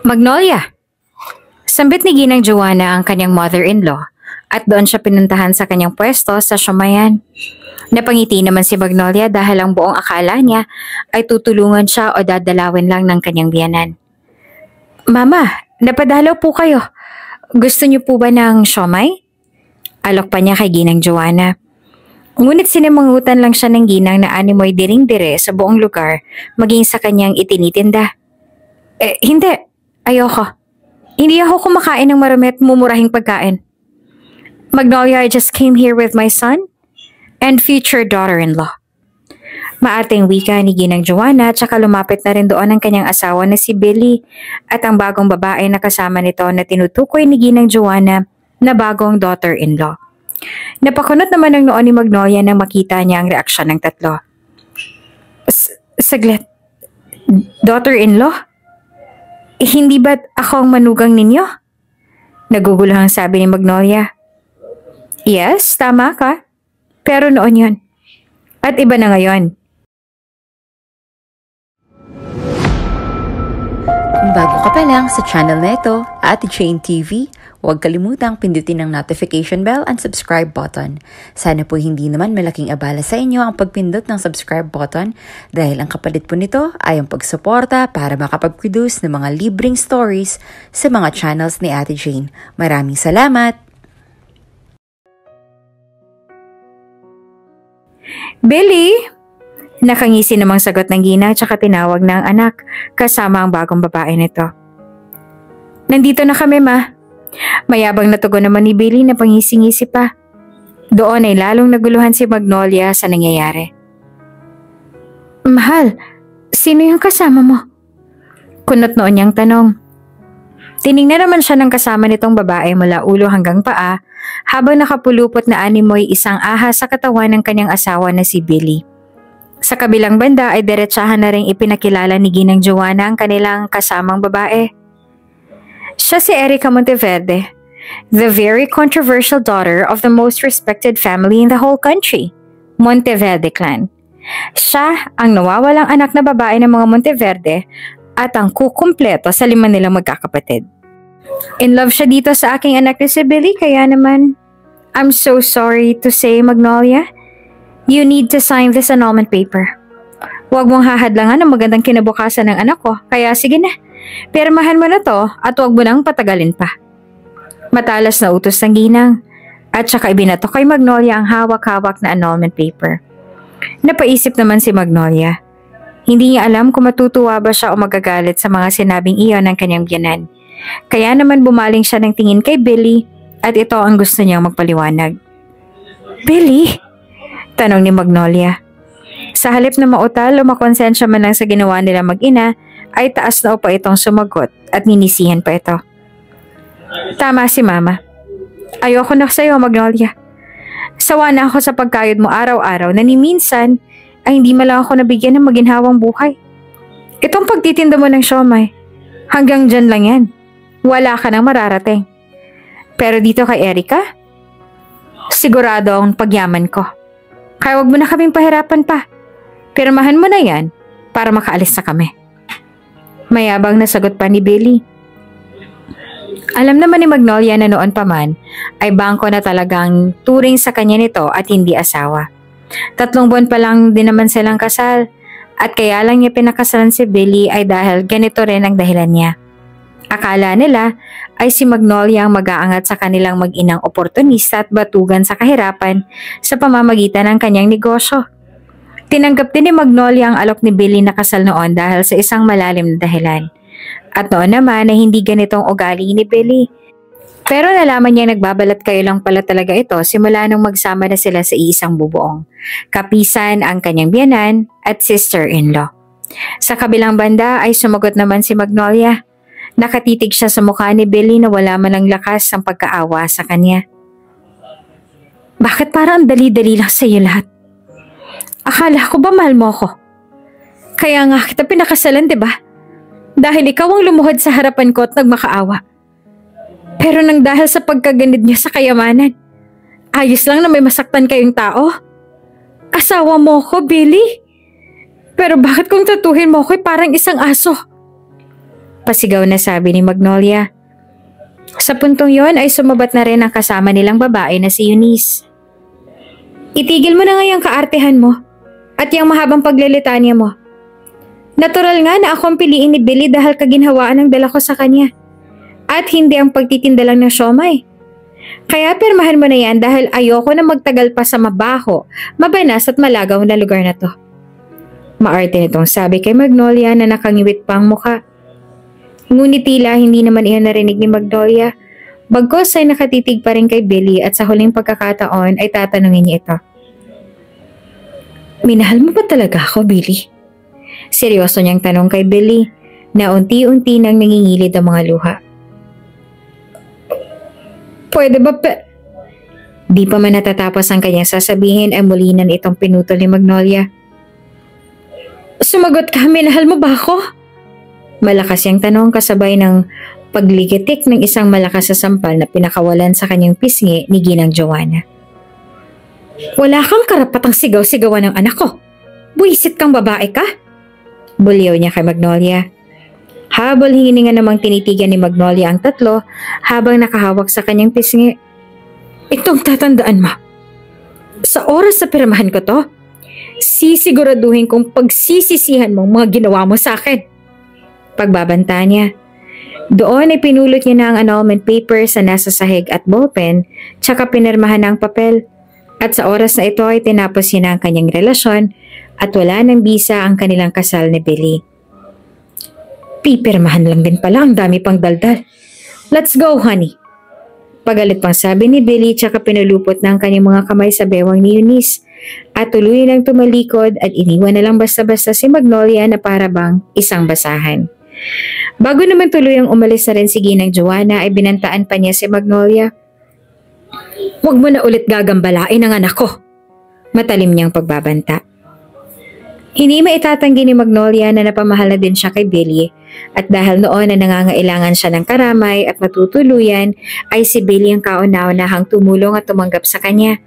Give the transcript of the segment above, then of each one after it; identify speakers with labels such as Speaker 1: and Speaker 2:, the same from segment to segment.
Speaker 1: Magnolia! Sambit ni Ginang Joanna ang kanyang mother-in-law at doon siya pinuntahan sa kanyang pwesto sa Siomaian. Napangiti naman si Magnolia dahil ang buong akala niya ay tutulungan siya o dadalawin lang ng kanyang biyanan. Mama, napadalaw po kayo. Gusto niyo po ba ng siomai? Alok pa niya kay Ginang Joanna. Ngunit sinimangutan lang siya ng ginang na animoy diring-dire sa buong lugar maging sa kanyang itinitinda. Hindi. Ayoko. Hindi ako kumakain ng marami at mumurahing pagkain. Magnolia, I just came here with my son and future daughter-in-law. Maating wika ni Ginang Joanna at saka lumapit na rin doon ang kanyang asawa na si Billy at ang bagong babae na kasama nito na tinutukoy ni Ginang Joanna na bagong daughter-in-law. Napakunot naman ang noon ni Magnolia nang makita niya ang reaksyon ng tatlo. Saglit. Daughter-in-law? Hindi ba't ako ang manugang ninyo? Naguguluhang sabi ni Magnolia. Yes, tama ka. Pero noon yun. At iba na ngayon.
Speaker 2: Kung bago ka pa lang sa channel na ito, Ate Jane TV, huwag kalimutang pindutin ang notification bell and subscribe button. Sana po hindi naman malaking abala sa inyo ang pagpindot ng subscribe button dahil ang kapalit po nito ay ang pagsuporta para makapag-produce ng mga libreng stories sa mga channels ni Ate Jane. Maraming salamat!
Speaker 1: Billy! Nakangisi namang sagot ng Ginang tsaka tinawag ng anak kasama ang bagong babae nito. Nandito na kami, ma. Mayabang na tugon naman ni Billy na pangisi-ngisi pa. Doon ay lalong naguluhan si Magnolia sa nangyayari. Mahal, sino yung kasama mo? Kunot noon niyang tanong. Tiningnan naman siya ng kasama nitong babae mula ulo hanggang paa habang nakapulupot na animoy isang ahas sa katawan ng kanyang asawa na si Billy. Sa kabilang banda ay diretsahan na rin ipinakilala ni Ginang Joanna ang kanilang kasamang babae. Siya si Erica Monteverde, the very controversial daughter of the most respected family in the whole country, Monteverde clan. Siya ang nawawalang anak na babae ng mga Monteverde at ang kukumpleto sa 5 nilang magkakapatid. In love siya dito sa aking anak na si Billy kaya naman, I'm so sorry to say, Magnolia, you need to sign this annulment paper. Huwag mong hahadlangan ang magandang kinabukasan ng anak ko, kaya sige na, pirmahan mo na to at huwag mo nang patagalin pa. Matalas na utos ng Ginang at saka ibinato kay Magnolia ang hawak-hawak na annulment paper. Napaisip naman si Magnolia. Hindi niya alam kung matutuwa ba siya o magagalit sa mga sinabing iyon ng kanyang biyanan. Kaya naman bumaling siya ng tingin kay Billy at ito ang gusto niyang magpaliwanag. Billy? Tanong ni Magnolia. Sa halip na mautal o makonsensya man lang sa ginawa nila mag-ina, ay taas na upa itong sumagot at ninisihan pa ito. Tama si Mama. Ayoko na sa'yo, Magnolia. Sawa na ako sa pagkayod mo araw-araw na ni minsan ay hindi malang ako nabigyan ng maginhawang buhay. Itong pagtitinda mo ng siomai, hanggang dyan lang yan. Wala ka nang mararating. Pero dito kay Erica, sigurado ang pagyaman ko. Kaya wag mo na kaming pahirapan pa. Pirmahan mo na yan para makaalis na kami. Mayabang na sagot pa ni Billy. Alam naman ni Magnolia na noon pa man ay bangko na talagang turing sa kanya nito at hindi asawa. 3 buwan pa lang din naman silang kasal at kaya lang niya pinakasalan si Billy ay dahil ganito rin ang dahilan niya. Akala nila ay si Magnolia ang mag-aangat sa kanilang mag-inang oportunista at batugan sa kahirapan sa pamamagitan ng kanyang negosyo. Tinanggap din ni Magnolia ang alok ni Billy na kasal noon dahil sa isang malalim na dahilan. At noon naman ay hindi ganitong ugali ni Billy. Pero nalaman niya nagbabalat kayo lang pala talaga ito simula nung magsama na sila sa iisang bubuong. Kapisan ang kanyang biyanan at sister-in-law. Sa kabilang banda ay sumagot naman si Magnolia. Nakatitig siya sa mukha ni Billy na wala man ang lakas ng pagkaawa sa kanya. Bakit parang dali-dali lang sa iyo lahat? Akala ko ba mahal mo ako? Kaya nga kita pinakasalan, diba? Dahil ikaw ang lumuhod sa harapan ko at nagmakaawa. Pero nang dahil sa pagkaganid niya sa kayamanan, ayos lang na may masaktan kayong tao. Asawa mo ko, Billy. Pero bakit kung tatuhin mo ko parang isang aso? Pasigaw na sabi ni Magnolia. Sa puntong yon ay sumabat na rin ang kasama nilang babae na si Eunice. Itigil mo na nga yung kaartehan mo at yung mahabang paglilitanya mo. Natural nga na ako ang piliin ni Billy dahil kaginhawaan ang dala ko sa kanya. At hindi ang pagtitinda lang ng siomay. Kaya pirmahan mo na yan dahil ayoko na magtagal pa sa mabaho, mabanas at malagaw na lugar na to. Maarte nitong sabi kay Magnolia na nakangiwit pa ang muka. Ngunit tila hindi naman iyon narinig ni Magnolia. Bagkos ay nakatitig pa rin kay Billy at sa huling pagkakataon ay tatanungin niya ito. Minahal mo ba talaga ako, Billy? Seryoso niyang tanong kay Billy na unti-unti nang nangingilid ang mga luha. Pwede ba Di pa man natatapos ang kanyang sasabihin ay muli na itong pinutol ni Magnolia. Sumagot ka, minahal mo ba ako? Malakas yung tanong kasabay ng pagligitik ng isang malakas na sampal na pinakawalan sa kanyang pisngi ni Ginang Joanna. Wala kang karapatang sigaw-sigawan ng anak ko. Buisit kang babae ka? Bulyaw niya kay Magnolia. Habol hininga namang tinitigan ni Magnolia ang tatlo habang nakahawak sa kanyang pisngi. Itong tatandaan mo. Sa oras na pirmahan ko to, sisiguraduhin kong pagsisisihan mong mga ginawa mo sa akin. Pagbabanta niya. Doon ay pinulot niya na ang annulment paper sa nasa sahig at ballpen, tsaka pinirmahan na ang papel. At sa oras na ito ay tinapos niya na ang kanyang relasyon at wala nang bisa ang kanilang kasal ni Billy. Pipirmahan lang din pala, ang dami pang daldal. Let's go, honey. Pagalit pang sabi ni Billy tsaka pinulupot na ang kanyang mga kamay sa bewang ni Eunice at tuloy nang tumalikod at iniwan na lang basta-basta si Magnolia na para bang isang basahan. Bago naman tuloy ang umalis na rin si Ginang Joanna ay binantaan pa niya si Magnolia. Huwag mo na ulit gagambalain ang anak ko. Matalim niyang pagbabanta. Hindi maitatanggi ni Magnolia na napamahal na din siya kay Billy at dahil noon na nangangailangan siya ng karamay at matutuluyan ay si Billy ang kauna-unahang tumulong at tumanggap sa kanya.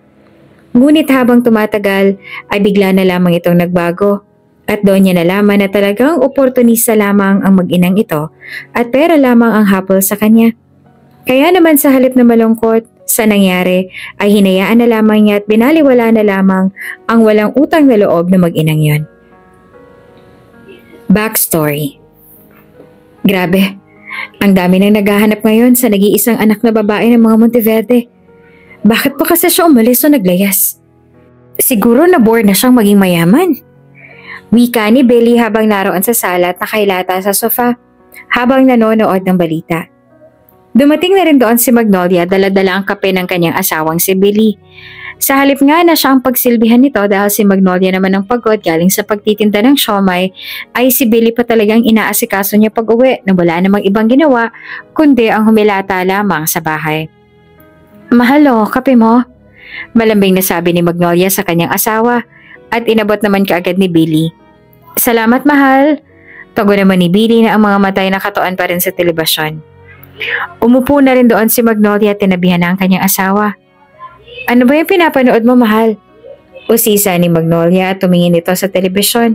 Speaker 1: Ngunit habang tumatagal ay bigla na lamang itong nagbago at doon niya nalaman na talagang oportunista lamang ang mag-inang ito at pera lamang ang hapol sa kanya. Kaya naman sa halip na malungkot sa nangyari ay hinayaan na lamang niya at binaliwala na lamang ang walang utang na loob na mag-inang yon. Backstory. Grabe, ang dami nang naghahanap ngayon sa nag-iisang anak na babae ng mga Monteverde. Bakit pa kasi siya umalis o naglayas? Siguro na-bored na siyang maging mayaman. Wika ni Billy habang naroon sa sala at nakailata sa sofa habang nanonood ng balita. Dumating na rin doon si Magnolia, dala-dala ang kape ng kanyang asawang si Billy. Sa halip nga na siya ang pagsilbihan nito dahil si Magnolia naman ang pagod galing sa pagtitinda ng siomay, ay si Billy pa talagang inaasikaso niya pag-uwi na wala namang ibang ginawa kundi ang humilata lamang sa bahay. Mahal o, kape mo? Malambing na sabi ni Magnolia sa kanyang asawa at inabot naman kaagad ni Billy. Salamat mahal. Tugon naman ni Billy na ang mga matay nakatuon pa rin sa telebasyon. Umupo na rin doon si Magnolia at tinabihan na ang kanyang asawa. Ano ba yung pinapanood mo, mahal? Usisa ni Magnolia at tumingin ito sa telebisyon.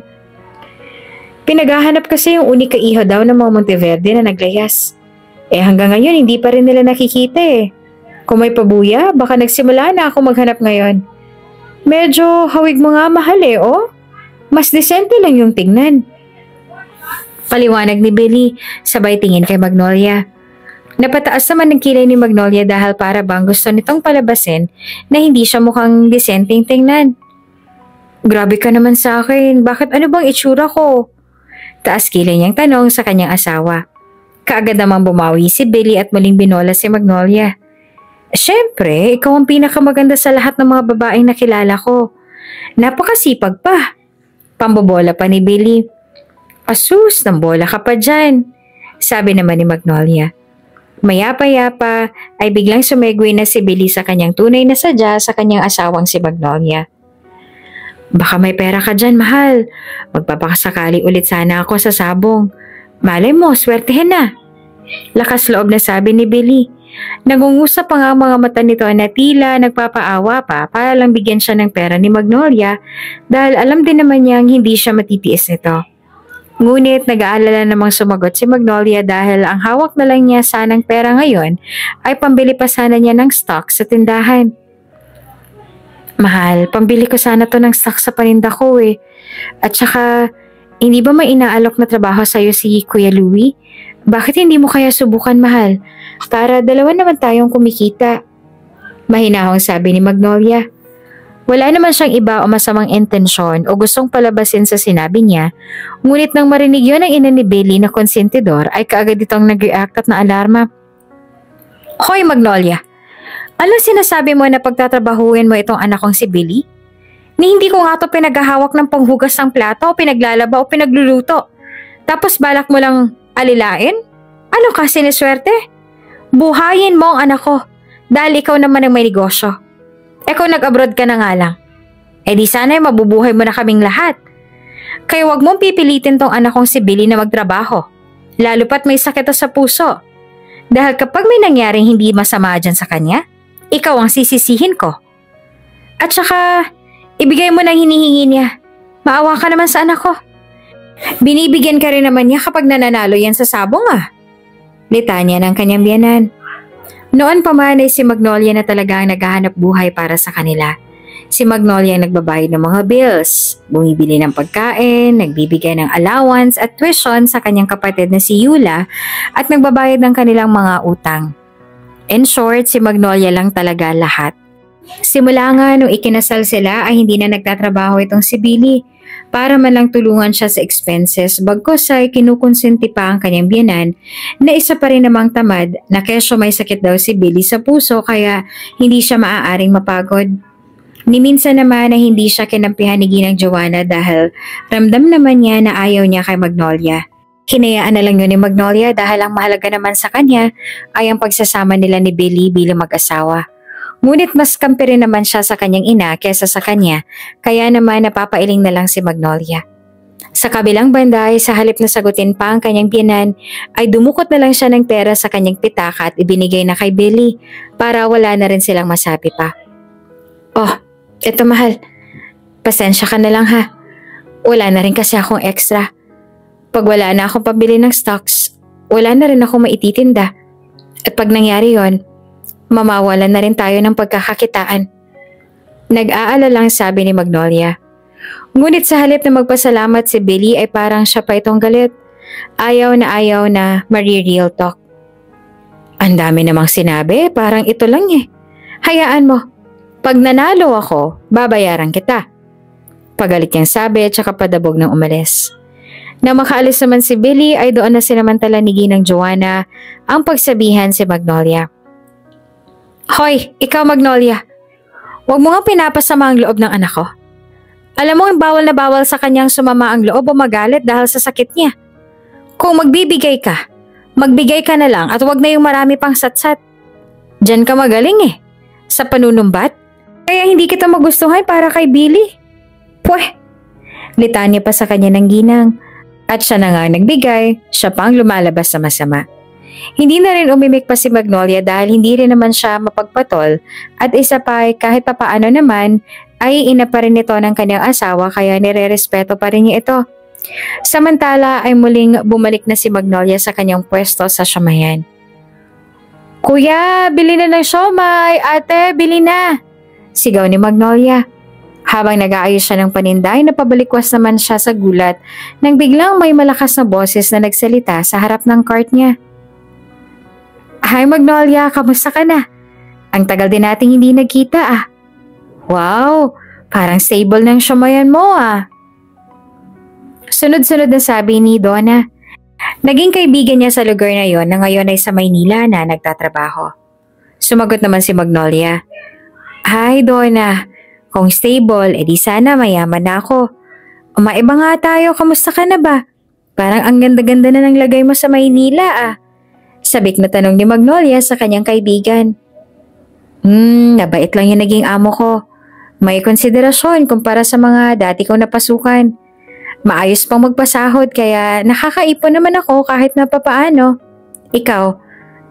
Speaker 1: Pinaghahanap kasi yung unika iho daw ng mga Monteverde na naglayas. Hanggang ngayon hindi pa rin nila nakikita eh. Kung may pabuya, baka nagsimula na ako maghanap ngayon. Medyo hawig mo nga mahal eh, oh. Mas disente lang yung tingnan. Paliwanag ni Billy, sabay tingin kay Magnolia. Napataas naman ng kilay ni Magnolia dahil para bang gusto nitong palabasin na hindi siya mukhang disenteng tingnan. Grabe ka naman sa akin, bakit ano bang itsura ko? Taas kilay niyang tanong sa kanyang asawa. Kaagad namang bumawi si Billy at muling binola si Magnolia. Siyempre, ikaw ang pinakamaganda sa lahat ng mga babaeng nakilala ko. Napakasipag pa. Pambobola pa ni Billy. Asus, ng bola ka pa dyan, sabi naman ni Magnolia. Maya-payapa ay biglang sumegway na si Billy sa kanyang tunay na sadya sa kanyang asawang si Magnolia. Baka may pera ka dyan, mahal. Magpapakasakali ulit sana ako sa sabong. Malay mo, swertehin na. Lakas loob na sabi ni Billy. Nangungusap pa nga ang mga mata nito na tila nagpapaawa pa para lang bigyan siya ng pera ni Magnolia dahil alam din naman niyang hindi siya matitiis nito. Ngunit nag-aalala namang sumagot si Magnolia dahil ang hawak na lang niya sanang pera ngayon ay pambili pa sana niya ng stock sa tindahan. Mahal, pambili ko sana to ng stock sa paninda ko eh. At saka, hindi ba may inaalok na trabaho sa'yo si Kuya Louie? Bakit hindi mo kaya subukan, mahal? Para dalawa naman tayong kumikita. Mahinahong sabi ni Magnolia. Wala naman siyang iba o masamang intensyon o gustong palabasin sa sinabi niya, ngunit nang marinig yun ng ina ni Billy na konsentidor ay kaagad itong nag-react at na-alarma. Hoy Magnolia, anong sinasabi mo na pagtatrabahuin mo itong anak kong si Billy? Ni hindi ko nga ito pinaghahawak ng panghugas ng plato o pinaglalaba o pinagluluto. Tapos balak mo lang alilain? Ano ka siniswerte? Buhayin mo ang anak ko dahil ikaw naman ang may negosyo. Ikaw nag-abroad ka na nga lang. Eh di sana ay mabubuhay mo na kaming lahat. Kaya wag mong pipilitin tong anak kong si Billy na magtrabaho. Lalo pat may sakit sa puso. Dahil kapag may nangyaring hindi masama dyan sa kanya, ikaw ang sisisihin ko. At saka, ibigay mo na hinihingi niya. Maawa ka naman sa anak ko. Binibigyan ka rin naman niya kapag nananalo yan sa sabong ah. Litanya ng kanyang biyanan. Noon pa man ay si Magnolia na talaga ang naghahanap buhay para sa kanila. Si Magnolia ang nagbabayad ng mga bills, bumibili ng pagkain, nagbibigay ng allowance at tuition sa kanyang kapatid na si Yula at nagbabayad ng kanilang mga utang. In short, si Magnolia lang talaga lahat. Simula nga nung ikinasal sila ay hindi na nagtatrabaho itong si Billy para man lang tulungan siya sa expenses bagkus ay kinukonsenti pa ang kanyang biyanan na isa pa rin namang tamad na kesyo may sakit daw si Billy sa puso kaya hindi siya maaaring mapagod. Ni minsan naman na hindi siya kinampihan ni Ginang Joanna dahil ramdam naman niya na ayaw niya kay Magnolia. Hinayaan na lang yun ni Magnolia dahil ang mahalaga naman sa kanya ay ang pagsasama nila ni Billy bilang mag-asawa. Ngunit mas kampi rin naman siya sa kanyang ina kesa sa kanya, kaya naman napapailing na lang si Magnolia. Sa kabilang banda ay sa halip na sagutin pa ang kanyang biyanan, ay dumukot na lang siya ng pera sa kanyang pitaka at ibinigay na kay Billy para wala na rin silang masabi pa. Oh, eto mahal, pasensya ka na lang ha. Wala na rin kasi akong extra. Pag wala na akong pabili ng stocks, wala na rin akong maititinda. At pag nangyari yon, mamawalan na rin tayo ng pagkakakitaan. Nag-aalalang sabi ni Magnolia. Ngunit sa halip na magpasalamat si Billy ay parang siya pa itong galit. Ayaw na mari-real talk. Ang dami namang sinabi, parang ito lang eh. Hayaan mo, pag nanalo ako, babayaran kita. Pagalit niyang sabi at saka padabog ng umalis. Nang makaalis naman si Billy ay doon na sinamantala ni Ginang Joanna ang pagsabihan si Magnolia. Hoy, ikaw Magnolia, huwag mo nga pinapasama ang loob ng anak ko. Alam mo, bawal na bawal sa kanyang sumama ang loob o magalit dahil sa sakit niya. Kung magbibigay ka, magbigay ka na lang at huwag na yung marami pang satsat. Diyan ka magaling eh, sa panunumbat. Kaya hindi kita magustuhan para kay Billy. Pweh, litanya pa sa kanya ng ginang. At siya na nga nagbigay, siya pang lumalabas sa masama. Hindi na rin umimik pa si Magnolia dahil hindi rin naman siya mapagpatol at isa pa ay kahit papaano naman ay ina pa rin ito ng kanyang asawa kaya nire-respeto pa rin niya ito. Samantala ay muling bumalik na si Magnolia sa kanyang pwesto sa siomaihan. Kuya, bili na ng siomai! Ate, bili na! Sigaw ni Magnolia. Habang nag-aayos siya ng paninda ay napabalikwas naman siya sa gulat nang biglang may malakas na boses na nagsalita sa harap ng cart niya. Hi Magnolia, kamusta ka na? Ang tagal din nating hindi nagkita ah. Wow, parang stable ng siomaihan mo ah. Sunod-sunod na sabi ni Donna. Naging kaibigan niya sa lugar na yon na ngayon ay sa Maynila na nagtatrabaho. Sumagot naman si Magnolia. Hi Donna, kung stable, edi sana mayaman na ako. Maiba nga tayo, kamusta ka na ba? Parang ang ganda-ganda na ng lagay mo sa Maynila ah. Sabik na tanong ni Magnolia sa kanyang kaibigan. Nabait lang yung naging amo ko. May konsiderasyon kumpara sa mga dati kong napasukan. Maayos pang magpasahod kaya nakakaipon naman ako kahit na papaano. Ikaw,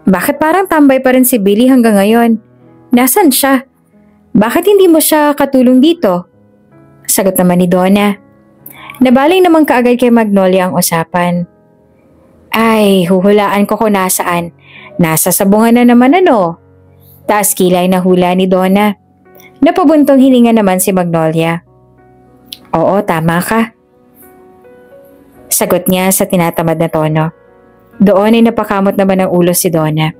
Speaker 1: bakit parang tambay pa rin si Billy hanggang ngayon? Nasaan siya? Bakit hindi mo siya katulong dito? Sagot naman ni Donna. Nabaling naman kaagad kay Magnolia ang usapan. Ay, huhulaan ko kung nasaan. Nasa sabungan na naman ano. Taas kilay na hula ni Donna. Napabuntong hininga naman si Magnolia. Oo, tama ka. Sagot niya sa tinatamad na tono. Doon ay napakamot naman ang ulo si Donna.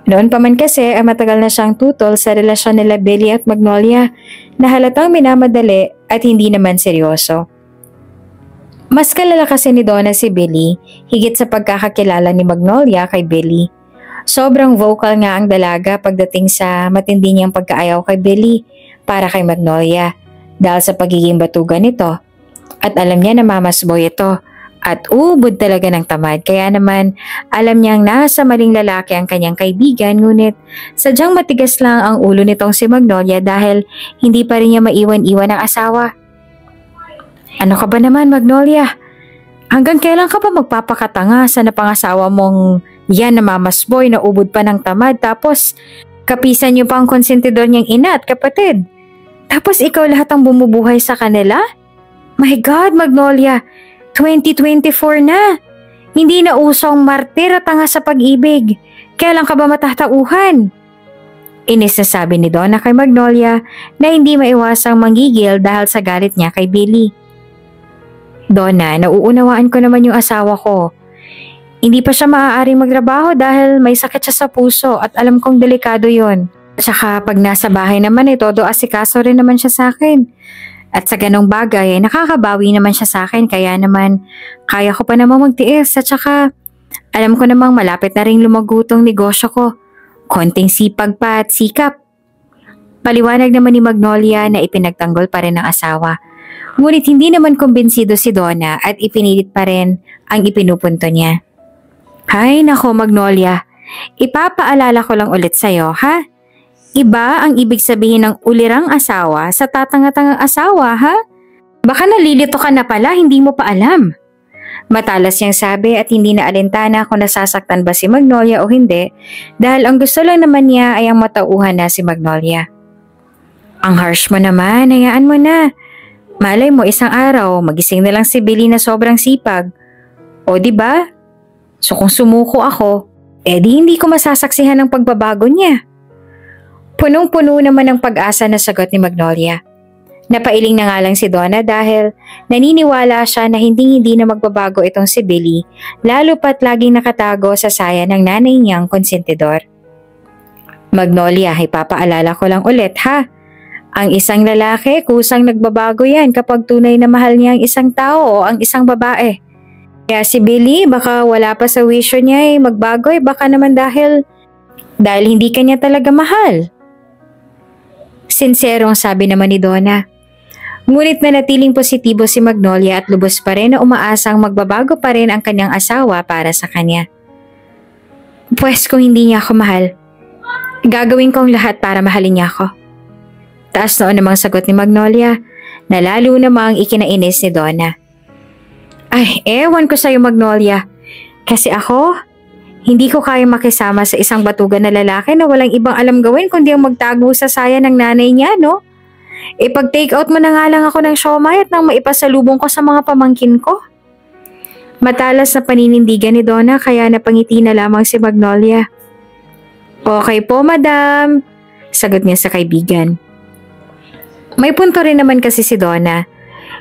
Speaker 1: Noon pa man kasi ay matagal na siyang tutol sa relasyon nila Billy at Magnolia na halatang minamadali at hindi naman seryoso. Mas kalala kasi ni Donna si Billy higit sa pagkakakilala ni Magnolia kay Billy. Sobrang vocal nga ang dalaga pagdating sa matindi niyang pagkaayaw kay Billy para kay Magnolia dahil sa pagiging batugan nito. At alam niya na mama's boy ito at ubod talaga ng tamad kaya naman alam niyang nasa maling lalaki ang kanyang kaibigan ngunit sadyang matigas lang ang ulo nitong si Magnolia dahil hindi pa rin niya maiwan-iwan ang asawa. Ano ka ba naman Magnolia? Hanggang kailan ka ba magpapakatanga sa napangasawa mong yan na mama's boy na ubod pa ng tamad tapos kapisan niyo pa ang konsentidor niyang ina at kapatid? Tapos ikaw lahat ang bumubuhay sa kanila? My God, Magnolia, 2024 na. Hindi na usong martir at tanga sa pag-ibig. Kailan ka ba matatauhan? Inis na sabi ni Donna kay Magnolia na hindi maiwasang manggigil dahil sa galit niya kay Billy. Donna, nauunawaan ko naman yung asawa ko. Hindi pa siya maaaring magtrabaho dahil may sakit siya sa puso at alam kong delikado yon. Tsaka pag nasa bahay naman ay todo asikaso rin naman siya sa akin. At sa ganong bagay ay nakakabawi naman siya sa akin kaya naman kaya ko pa namang magtiis at saka alam ko namang malapit na rin lumagutong negosyo ko. Konting sipag pa at sikap. Paliwanag naman ni Magnolia na ipinagtanggol pa rin ng asawa. Ngunit hindi naman kumbinsido si Donna at ipinilit pa rin ang ipinupunto niya. Hay nako Magnolia, ipapaalala ko lang ulit sa'yo ha? Iba ang ibig sabihin ng ulirang asawa sa tatanga-tangang asawa, ha? Baka nalilito ka na pala, hindi mo pa alam. Matalas niyang sabi at hindi na alintana kung nasasaktan ba si Magnolia o hindi dahil ang gusto lang naman niya ay ang matauhan na si Magnolia. Ang harsh mo naman, hayaan mo na. Malay mo isang araw, magising na lang si Billy na sobrang sipag. O diba? So kung sumuko ako, edi hindi ko masasaksihan ang pagbabago niya. Punong-puno naman ng pag-asa na sagot ni Magnolia. Napailing na nga lang si Donna dahil naniniwala siya na hindi na magbabago itong si Billy lalo pat laging nakatago sa saya ng nanay niyang konsentidor. Magnolia, ipapaalala ko lang ulit ha. Ang isang lalaki kusang nagbabago yan kapag tunay na mahal niya ang isang tao o ang isang babae. Kaya si Billy baka wala pa sa wisyo niya magbago baka naman dahil hindi ka niya talaga mahal. Sinserong sabi naman ni Donna. Ngunit nanatiling positibo si Magnolia at lubos pa rin na umaasang magbabago pa rin ang kanyang asawa para sa kanya. Pwes kung hindi niya ako mahal, gagawin kong lahat para mahalin niya ako. Taas noon namang sagot ni Magnolia na lalo namang ikinainis ni Donna. Ay, ewan ko sa'yo Magnolia. Kasi ako, hindi ko kaya makisama sa isang batugan na lalaki na walang ibang alam gawin kundi ang magtago sa saya ng nanay niya, no? Pag-take out mo na nga lang ako ng siomay at nang maipasalubong ko sa mga pamangkin ko. Matalas na paninindigan ni Donna kaya napangiti na lamang si Magnolia. Okay po, madam, sagot niya sa kaibigan. May punto rin naman kasi si Donna.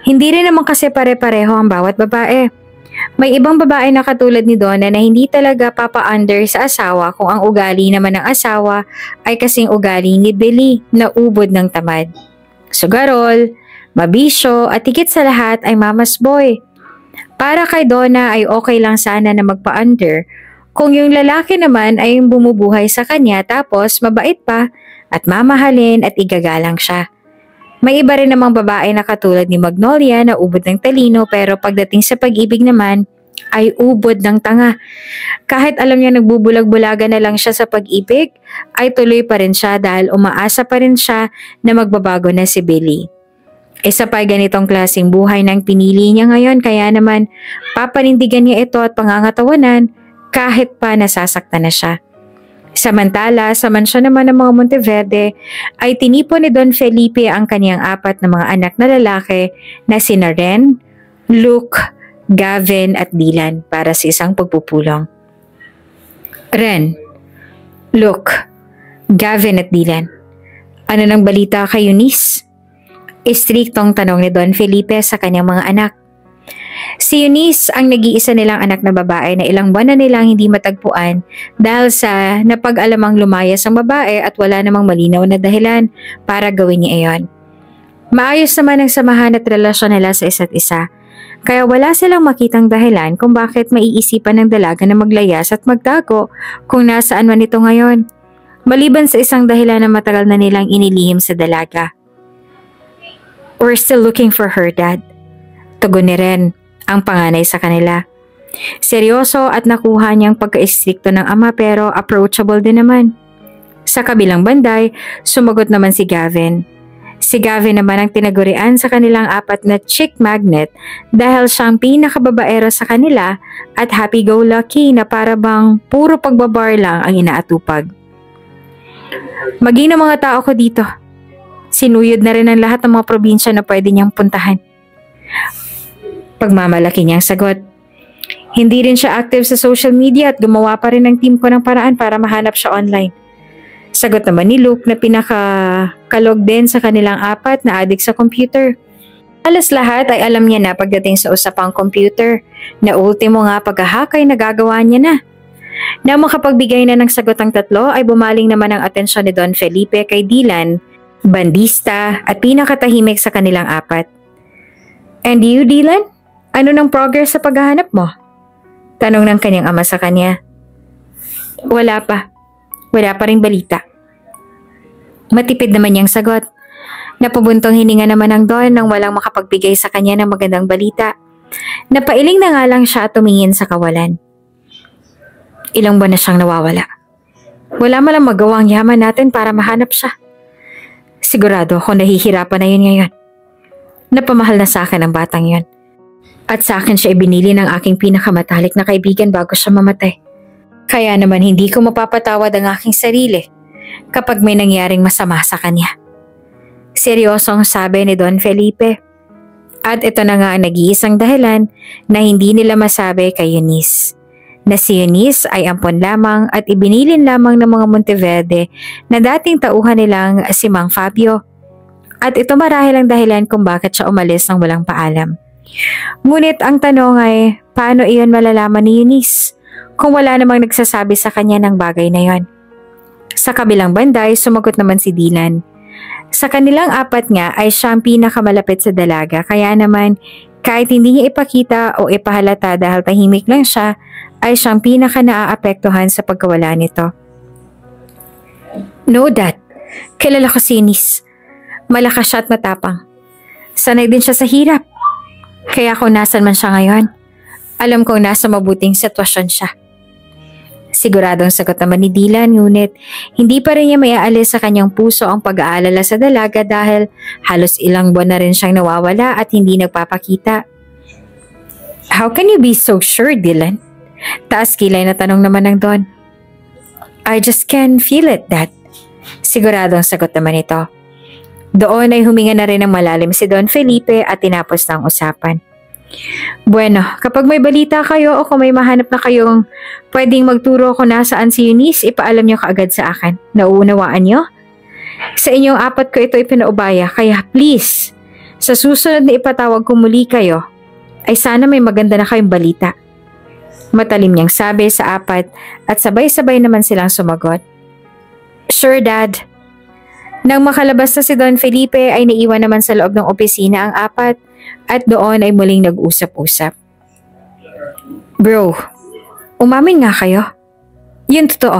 Speaker 1: Hindi rin naman kasi pare-pareho ang bawat babae. May ibang babae na katulad ni Donna na hindi talaga papa-under sa asawa kung ang ugali naman ng asawa ay kasing ugali ni Billy na ubod ng tamad. Sugarol, mabisyo at higit sa lahat ay mama's boy. Para kay Donna ay okay lang sana na magpa-under kung yung lalaki naman ay yung bumubuhay sa kanya tapos mabait pa at mamahalin at igagalang siya. May iba rin namang babae na katulad ni Magnolia na ubod ng talino pero pagdating sa pag-ibig naman ay ubod ng tanga. Kahit alam niya nagbubulag-bulaga na lang siya sa pag-ibig, ay tuloy pa rin siya dahil umaasa pa rin siya na magbabago na si Billy. Isa pa ganitong klaseng buhay ng pinili niya ngayon kaya naman papanindigan niya ito at pangangatawanan kahit pa nasasaktan na siya. Samantala, sa mansyon naman ng mga Monteverde ay tinipon ni Don Felipe ang kaniyang 4 na mga anak na lalaki na sina Ren, Luke, Gavin at Dylan para sa isang pagpupulong. Ren, Luke, Gavin at Dylan, ano nang balita kay Eunice? Istriktong tanong ni Don Felipe sa kanyang mga anak. Si Eunice ang nag-iisa nilang anak na babae na ilang buwan na nilang hindi matagpuan dahil sa napag-alamang lumayas ang babae at wala namang malinaw na dahilan para gawin niya iyon. Maayos naman ang samahan at relasyon nila sa isa't isa, kaya wala silang makitang dahilan kung bakit maiisipan ng dalaga na maglayas at magtago kung nasaan man ito ngayon, maliban sa isang dahilan na matagal na nilang inilihim sa dalaga. We're still looking for her, Dad. Tugon ni Ren, ang panganay sa kanila. Seryoso at nakuha niyang pagka-istrikto ng ama pero approachable din naman. Sa kabilang banday, sumagot naman si Gavin. Si Gavin naman ang tinagurian sa kanilang apat na chick magnet dahil siyang pinakababaero sa kanila at happy-go-lucky na para bang puro pagbabar lang ang inaatupag. Maging ng mga tao ko dito. Sinuyod na rin ang lahat ng mga probinsya na pwede niyang puntahan. Pagmamalaki niyang sagot. Hindi rin siya active sa social media at gumawa pa rin ng team ko ng paraan para mahanap siya online. Sagot naman ni Luke na pinaka-kalog din sa kanilang apat na adik sa computer. Halos lahat ay alam niya na pagdating sa usapang computer, na ultimo nga pag-hack ay nagagawa niya na. Nang makapagbigay na ng sagot ang tatlo ay bumaling naman ang atensyon ni Don Felipe kay Dylan, bandista at pinakatahimik sa kanilang apat. And you, Dylan? Ano nang progress sa paghahanap mo? Tanong ng kanyang ama sa kanya. Wala pa. Wala pa ring balita. Matipid naman niyang sagot. Napabuntong hininga naman ang Don nang walang makapagbigay sa kanya ng magandang balita. Napailing na nga lang siya at tumingin sa kawalan. Ilang buwan na siyang nawawala. Wala malang magawa ang yaman natin para mahanap siya. Sigurado ako nahihirapan na yun ngayon. Napamahal na sa akin ang batang yun. At sa akin siya ibinili ng aking pinakamatalik na kaibigan bago siya mamatay. Kaya naman hindi ko mapapatawad ang aking sarili kapag may nangyaring masama sa kanya. Seryosong sabi ni Don Felipe. At ito na nga ang nag-iisang dahilan na hindi nila masabi kay Eunice. Na si Eunice ay ampon lamang at ibinilin lamang ng mga Monteverde na dating tauhan nilang si Mang Fabio. At ito marahil ang dahilan kung bakit siya umalis ng walang paalam. Ngunit ang tanong ay, paano iyon malalaman ni Eunice kung wala namang nagsasabi sa kanya ng bagay na yon? Sa kabilang banday, sumagot naman si Dylan. Sa kanilang apat nga ay siyang pinakamalapit sa dalaga, kaya naman kahit hindi niya ipakita o ipahalata dahil tahimik lang siya, ay siyang pinaka naaapektuhan sa pagkawala nito. No, Dad. Kilala ko si Eunice. Malakas siya at matapang. Sanay din siya sa hirap. Kaya kung nasan man siya ngayon, alam kong nasa mabuting sitwasyon siya. Siguradong sagot naman ni Dylan, ngunit hindi pa rin niya maiaalis sa kanyang puso ang pag-aalala sa dalaga dahil halos ilang buwan na rin siyang nawawala at hindi nagpapakita. How can you be so sure, Dylan? Taas kilay na tanong naman ng Don. I just can feel it, Dad. Siguradong sagot naman ito. Doon ay huminga na rin ng malalim si Don Felipe at tinapos na ang usapan. Bueno, kapag may balita kayo o kung may mahanap na kayong pwedeng magturo kung nasaan si Eunice, ipaalam niyo kaagad sa akin. Nauunawaan niyo? Sa inyong apat ko ito ipinaubaya, kaya please, sa susunod na ipatawag ko muli kayo, ay sana may maganda na kayong balita. Matalim niyang sabi sa apat at sabay-sabay naman silang sumagot. Sure, Dad. Nang makalabas na si Don Felipe ay naiwan naman sa loob ng opisina ang apat at doon ay muling nag-usap-usap. Bro, umamin nga kayo. Yun totoo.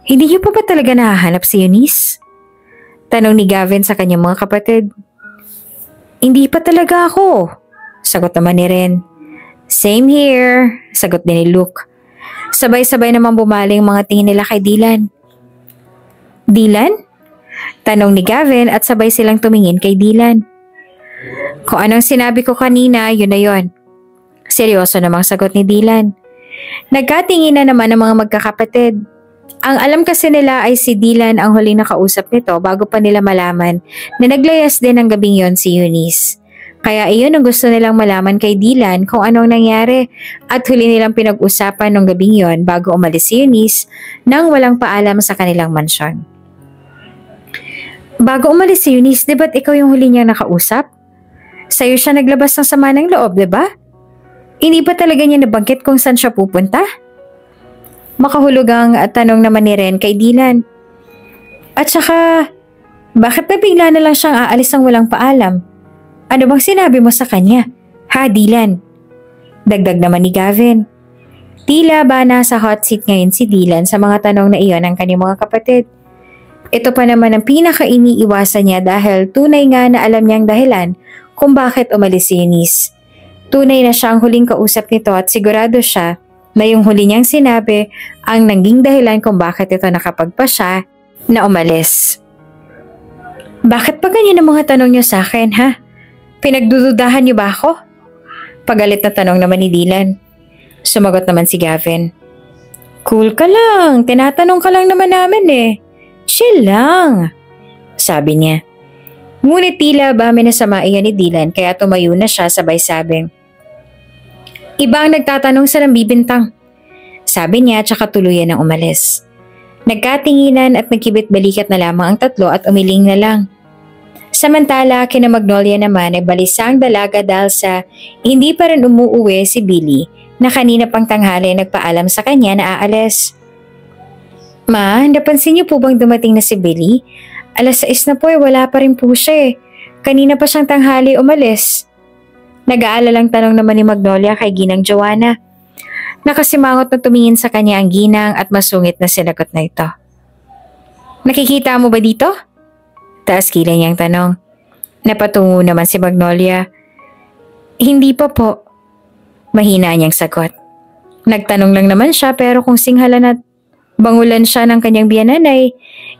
Speaker 1: Hindi niyo pa ba talaga nahahanap si Eunice? Tanong ni Gavin sa kanyang mga kapatid. Hindi pa talaga ako. Sagot naman ni Ren. Same here. Sagot din ni Luke. Sabay-sabay naman bumaling mga tingin nila kay Dylan. Dylan? Tanong ni Gavin at sabay silang tumingin kay Dylan. Kung anong sinabi ko kanina, yun na yun. Seryoso namang sagot ni Dylan. Nagkatingin na naman ang mga magkakapatid. Ang alam kasi nila ay si Dylan ang huling nakausap nito bago pa nila malaman na naglayas din ang gabing yon si Eunice. Kaya iyon ang gusto nilang malaman kay Dylan kung anong nangyari at huli nilang pinag-usapan nung gabing yon bago umalis si Eunice nang walang paalam sa kanilang mansyon. Bago umalis si Eunice, di ba't ikaw yung huli niyang nakausap? Sa'yo siya naglabas ng sama ng loob, di ba? Hindi ba talaga niya nabanggit kung saan siya pupunta? Makahulugang tanong naman ni Ren kay Dylan. At saka, bakit na bigla na lang siyang aalis ng walang paalam? Ano bang sinabi mo sa kanya? Ha, Dylan? Dagdag naman ni Gavin. Tila ba nasa hot seat ngayon si Dylan sa mga tanong na iyon ng kanyang mga kapatid. Ito pa naman ang pinaka-iniiwasan niya dahil tunay nga na alam niyang dahilan kung bakit umalis si Eunice. Tunay na siya ang huling kausap nito at sigurado siya na yung huli niyang sinabi ang naging dahilan kung bakit ito nakapagpa siya na umalis. Bakit pa ganyan ang mga tanong niyo sa akin, ha? Pinagdududahan niyo ba ako? Pagalit na tanong naman ni Dylan. Sumagot naman si Gavin. Cool ka lang, tinatanong ka lang naman namin eh. Chill lang, sabi niya. Ngunit tila ba minasama iyan ni Dylan kaya tumayo na siya sabay sabing, iba ang nagtatanong sa nambibintang. Sabi niya tsaka tuluyan ng umalis. Nagkatinginan at nagkibit-balikat na lamang ang tatlo at umiling na lang. Samantala, kina Magnolia naman ay balisa ang dalaga dahil sa hindi pa rin umuuwi si Billy na kanina pang tanghali nagpaalam sa kanya na aalis. Ma, napansin niyo po bang dumating na si Billy? 6:00 na po wala pa rin po siya eh. Kanina pa siyang tanghali umalis. Nag-aalalang tanong naman ni Magnolia kay Ginang Joanna. Nakasimangot na tumingin sa kanya ang ginang at masungit na sinagot na ito. Nakikita mo ba dito? Taas kilay niyang tanong. Napatungo naman si Magnolia. Hindi pa po. Mahina niyang sagot. Nagtanong lang naman siya pero kung singhalan at bangulan siya ng kanyang biyanan ay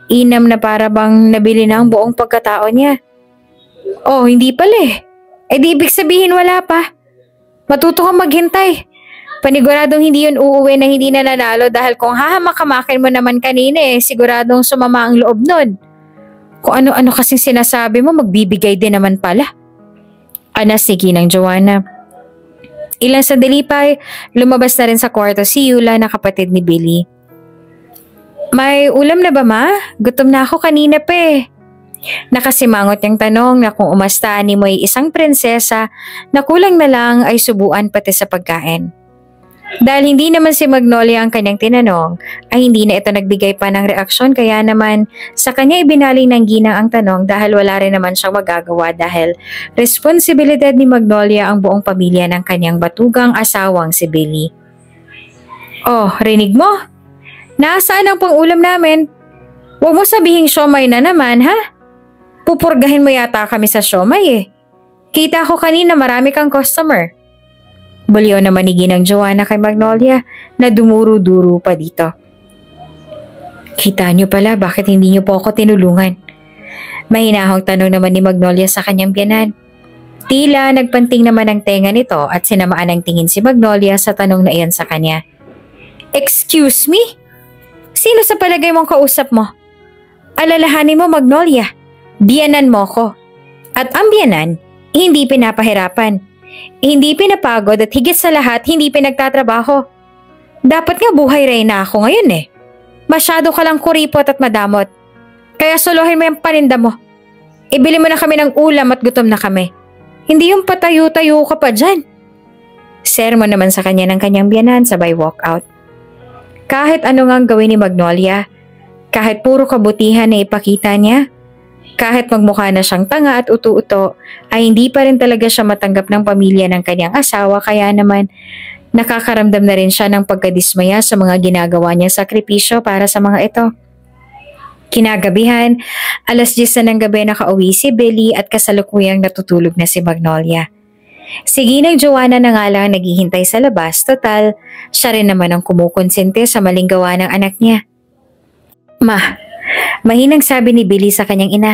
Speaker 1: inam na para bang nabili na ang buong pagkatao niya. Oh, hindi pala eh. Eh di ibig sabihin wala pa. Matuto kang maghintay. Paniguradong hindi yun uuwi na hindi na nanalo dahil kung hahamak-hamakin mo naman kanina eh, siguradong sumama ang loob nun. Kung ano-ano kasing sinasabi mo, magbibigay din naman pala. Anas ni Ginang Joanna. Ilang sandali pa ay lumabas na rin sa kwarto si Yula na kapatid ni Billy. May ulam na ba ma? Gutom na ako kanina pa eh. Nakasimangot niyang tanong na kung umasta ni Moy isang prinsesa na kulang na lang ay subuan pati sa pagkain. Dahil hindi naman si Magnolia ang kanyang tinanong, ay hindi na ito nagbigay pa ng reaksyon kaya naman sa kanya ibinaling ng ginang ang tanong dahil wala rin naman siyang magagawa dahil responsibilidad ni Magnolia ang buong pamilya ng kanyang batugang asawang si Billy. Oh, rinig mo? Nasaan ang pang-ulam namin? Huwag mo sabihing siomay na naman, ha? Pupurgahin mo yata kami sa siomay eh. Kita ko kanina marami kang customer. Bulyo naman ni Ginang Joanna kay Magnolia na dumuro-duro pa dito. Kita niyo pala bakit hindi niyo po ako tinulungan? Mahinahong tanong naman ni Magnolia sa kanyang biyanan. Tila nagpanting naman ang tenga nito at sinamaan ang tingin si Magnolia sa tanong na iyon sa kanya. Excuse me? Sino sa palagay mong kausap mo? Alalahanin mo Magnolia, biyanan mo ko. At ang biyanan, hindi pinapahirapan. Hindi pinapagod at higit sa lahat hindi pinagtatrabaho. Dapat nga buhay reyna ako ngayon eh. Masyado ka lang kuripot at madamot. Kaya suluhin mo yung paninda mo. Ibili mo na kami ng ulam at gutom na kami. Hindi yung patayo-tayo ka pa dyan. Sermon naman sa kanya ng kanyang biyanan sabay walk out. Kahit ano ngang gawin ni Magnolia, kahit puro kabutihan na ipakita niya, kahit magmukha na siyang tanga at utu-uto, ay hindi pa rin talaga siya matanggap ng pamilya ng kanyang asawa kaya naman nakakaramdam na rin siya ng pagkadismaya sa mga ginagawa niyang sakripisyo para sa mga ito. Kinagabihan, 10:00 na ng gabi nakauwi si Billy at kasalukuyang natutulog na si Magnolia. Si Ginang Joanna na nga lang naghihintay sa labas, total, siya rin naman ang kumukonsente sa maling gawa ng anak niya. Ma, mahinang sabi ni Billy sa kanyang ina.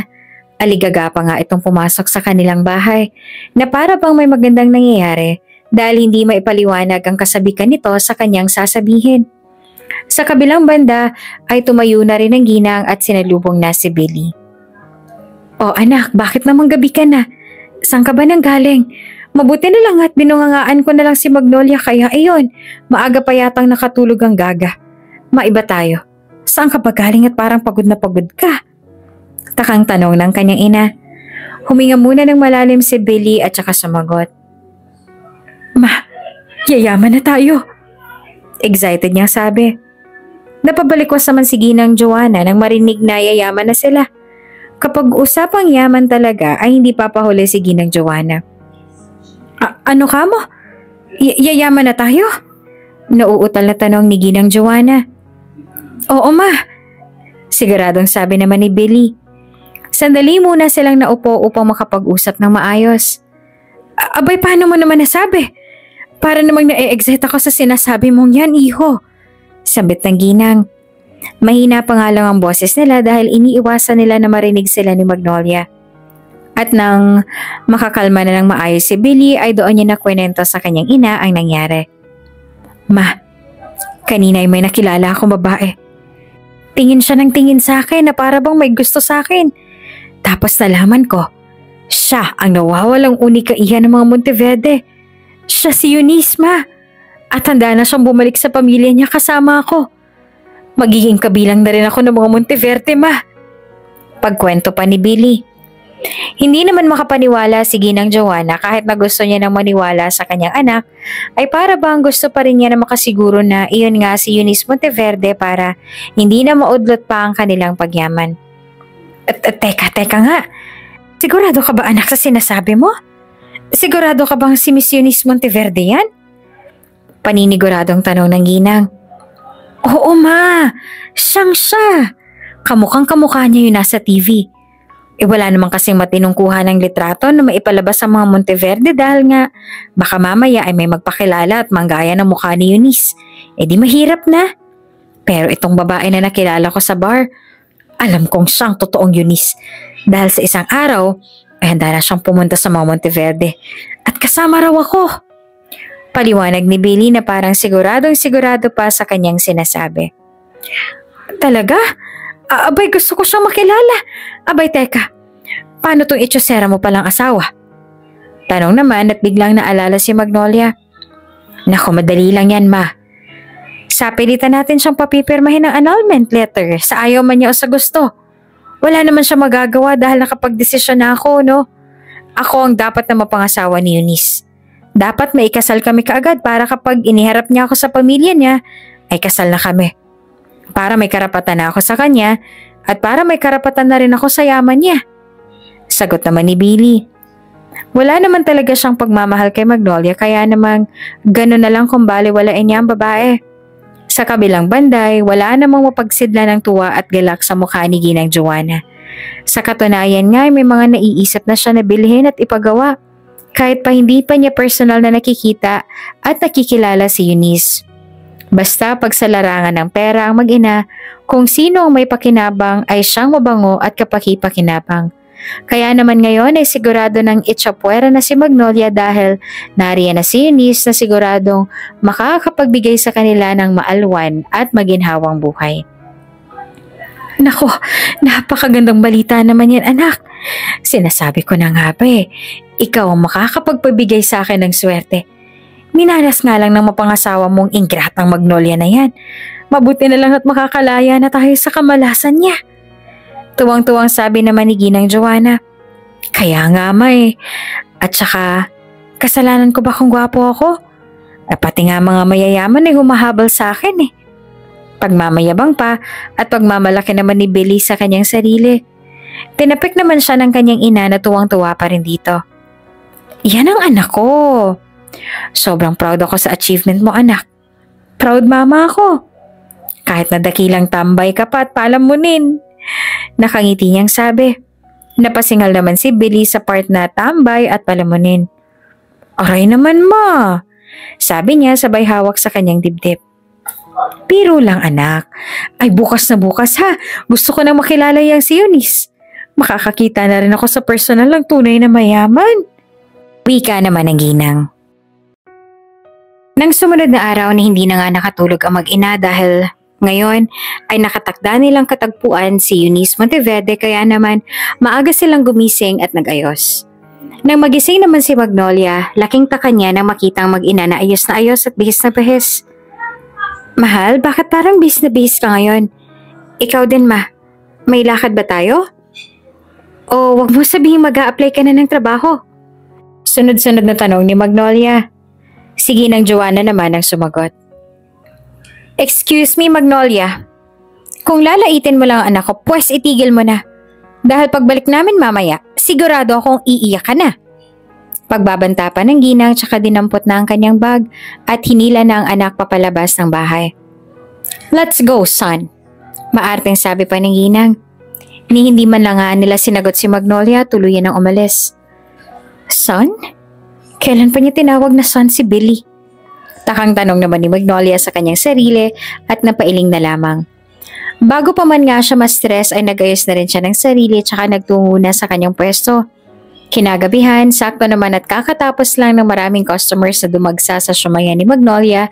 Speaker 1: Aligaga pa nga itong pumasok sa kanilang bahay na para bang may magandang nangyayari dahil hindi maipaliwanag ang kasabikan nito sa kanyang sasabihin. Sa kabilang banda ay tumayo na rin ang ginang at sinalubong na si Billy. Oh anak, bakit namang gabi ka na? Saan ka ba nang galing? Mabuti na lang at binungangaan ko na lang si Magnolia kaya iyon, maaga pa yatang nakatulog ang gaga. Maiba tayo. Saan ka ba galing at parang pagod na pagod ka? Takang tanong ng kanyang ina. Huminga muna ng malalim si Billy at saka sumagot. Ma, yayaman na tayo. Excited niyang sabi. Napabalikwas naman si Ginang Joanna nang marinig na yayaman na sila. Kapag usapang yaman talaga ay hindi papahuli si Ginang Joanna. Ano ka mo? Yayaman na tayo? Nauutal na tanong ni Ginang Joanna. Oo ma. Siguradong sabi naman ni Billy. Sandali muna silang naupo upang makapag-usap ng maayos. Abay, paano mo naman nasabi? Para namang na-e-excite ako sa sinasabi mong yan, iho. Sambit ng Ginang. Mahina pa nga lang ang boses nila dahil iniiwasan nila na marinig sila ni Magnolia. At nang makakalma na ng maayos si Billy ay doon niya nakwento sa kanyang ina ang nangyari. Ma, kanina ay may nakilala akong babae. Tingin siya ng tingin sa akin na para bang may gusto sa akin. Tapos nalaman ko, siya ang nawawalang unika-iha ng mga Monteverde. Siya si Eunice, ma. At handa na siyang bumalik sa pamilya niya kasama ako. Magiging kabilang na rin ako ng mga Monteverde, ma. Pagkwento pa ni Billy. Hindi naman makapaniwala si Ginang Joanna kahit na gusto niya nang maniwala sa kanyang anak, ay para bang gusto pa rin niya na makasiguro na iyon nga si Eunice Monteverde para hindi na maudlot pa ang kanilang pagyaman. Teka nga. Sigurado ka ba anak sa sinasabi mo? Sigurado ka bang si Miss Eunice Monteverde yan? Paniniguradong tanong ng Ginang. Oo ma, siyang siya. Kamukhang kamukha niya yung nasa TV. Wala naman kasing matinungkuhan ng litrato na maipalabas sa mga Monteverde dahil nga baka mamaya ay may magpakilala at manggaya ng mukha ni Eunice. Di mahirap na. Pero itong babae na nakilala ko sa bar, alam kong siyang totoong Eunice. Dahil sa isang araw, ay handa na siyang pumunta sa mga Monteverde. At kasama raw ako. Paliwanag ni Billy na parang siguradong sigurado pa sa kanyang sinasabi. Talaga? Abay, gusto ko siyang makilala. Abay, teka. Paano tong itsosera mo palang asawa? Tanong naman at biglang naalala si Magnolia. Naku, madali lang yan, ma. Sa pilitan natin siyang papipirmahin ng annulment letter sa ayaw man niya o sa gusto. Wala naman siya magagawa dahil nakapagdesisyon na ako, no? Ako ang dapat na mapangasawa ni Eunice. Dapat maikasal kami kaagad para kapag iniharap niya ako sa pamilya niya, ay kasal na kami. Para may karapatan na ako sa kanya at para may karapatan na rin ako sa yaman niya. Sagot naman ni Billy. Wala naman talaga siyang pagmamahal kay Magnolia kaya namang gano'n na lang kung baliwalain niya ang babae. Sa kabilang banday, wala namang mapagsidla ng tuwa at galak sa mukha ni Ginang Joanna. Sa katunayan nga may mga naiisip na siya na bilhin at ipagawa kahit pa hindi pa niya personal na nakikita at nakikilala si Eunice. Basta pag sa larangan ng pera ang mag-ina, kung sino ang may pakinabang ay siyang mabango at kapaki-pakinabang. Kaya naman ngayon ay sigurado ng itsapuera na si Magnolia dahil nariyan na si Eunice na siguradong makakapagbigay sa kanila ng maalwan at maginhawang buhay. Nako, napakagandang balita naman yan anak. Sinasabi ko na nga ba ikaw ang makakapagpabigay sa akin ng swerte. Minalas nga lang ng mapangasawa mong ingratang Magnolia na yan. Mabuti na lang at makakalaya na tayo sa kamalasan niya. Tuwang-tuwang sabi naman ni Ginang Joanna. Kaya nga ma At saka, kasalanan ko ba kung gwapo ako? Pati nga mga mayayaman ay humahabol sa akin Pagmamayabang pa at pagmamalaki naman ni Billy sa kanyang sarili. Tinapik naman siya ng kanyang ina na tuwang-tuwa pa rin dito. Yan ang anak ko. Sobrang proud ako sa achievement mo anak. Proud mama ako. Kahit na dakilang tambay ka pa at palamunin. Nakangiti niyang sabi. Napasingal naman si Billy sa part na tambay at palamunin. Aray naman ma. Sabi niya sabay hawak sa kanyang dibdib. Biro lang anak. Ay bukas na bukas ha. Gusto ko nang makilala yang si Eunice. Makakakita na rin ako sa personal ng tunay na mayaman. Wika naman ng Ginang. Nang sumunod na araw na hindi na nga nakatulog ang mag-ina dahil ngayon ay nakatakda nilang katagpuan si Eunice Monteverde kaya naman maaga silang gumising at nag-ayos. Nang magising naman si Magnolia, laking taka niya nang makitang mag-ina na ayos at bihis na bihis. Mahal, bakit parang bihis na bihis ka ngayon? Ikaw din, ma. May lakad ba tayo? O wag mo sabihin mag-a-apply ka na ng trabaho. Sunod-sunod na tanong ni Magnolia. Si Ginang Joanna naman ang sumagot. Excuse me, Magnolia. Kung lalaitin mo lang ang anak ko, pwes itigil mo na. Dahil pagbalik namin mamaya, sigurado akong iiyak ka na. Pagbabanta pa ng Ginang tsaka dinampot na ang kanyang bag at hinila na ang anak papalabas ng bahay. Let's go, son. Maarteng sabi pa ng Ginang. Ni hindi man lang nga nila sinagot si Magnolia, tuluyan ang umalis. Son? Kailan pa niya tinawag na son si Billy? Takang tanong naman ni Magnolia sa kanyang sarili at napailing na lamang. Bago pa man nga siya ma-stress ay nagayos na rin siya ng sarili tsaka nagtungo na sa kanyang pwesto. Kinagabihan, sakto naman at kakatapos lang ng maraming customers na dumagsa sa siumayan ni Magnolia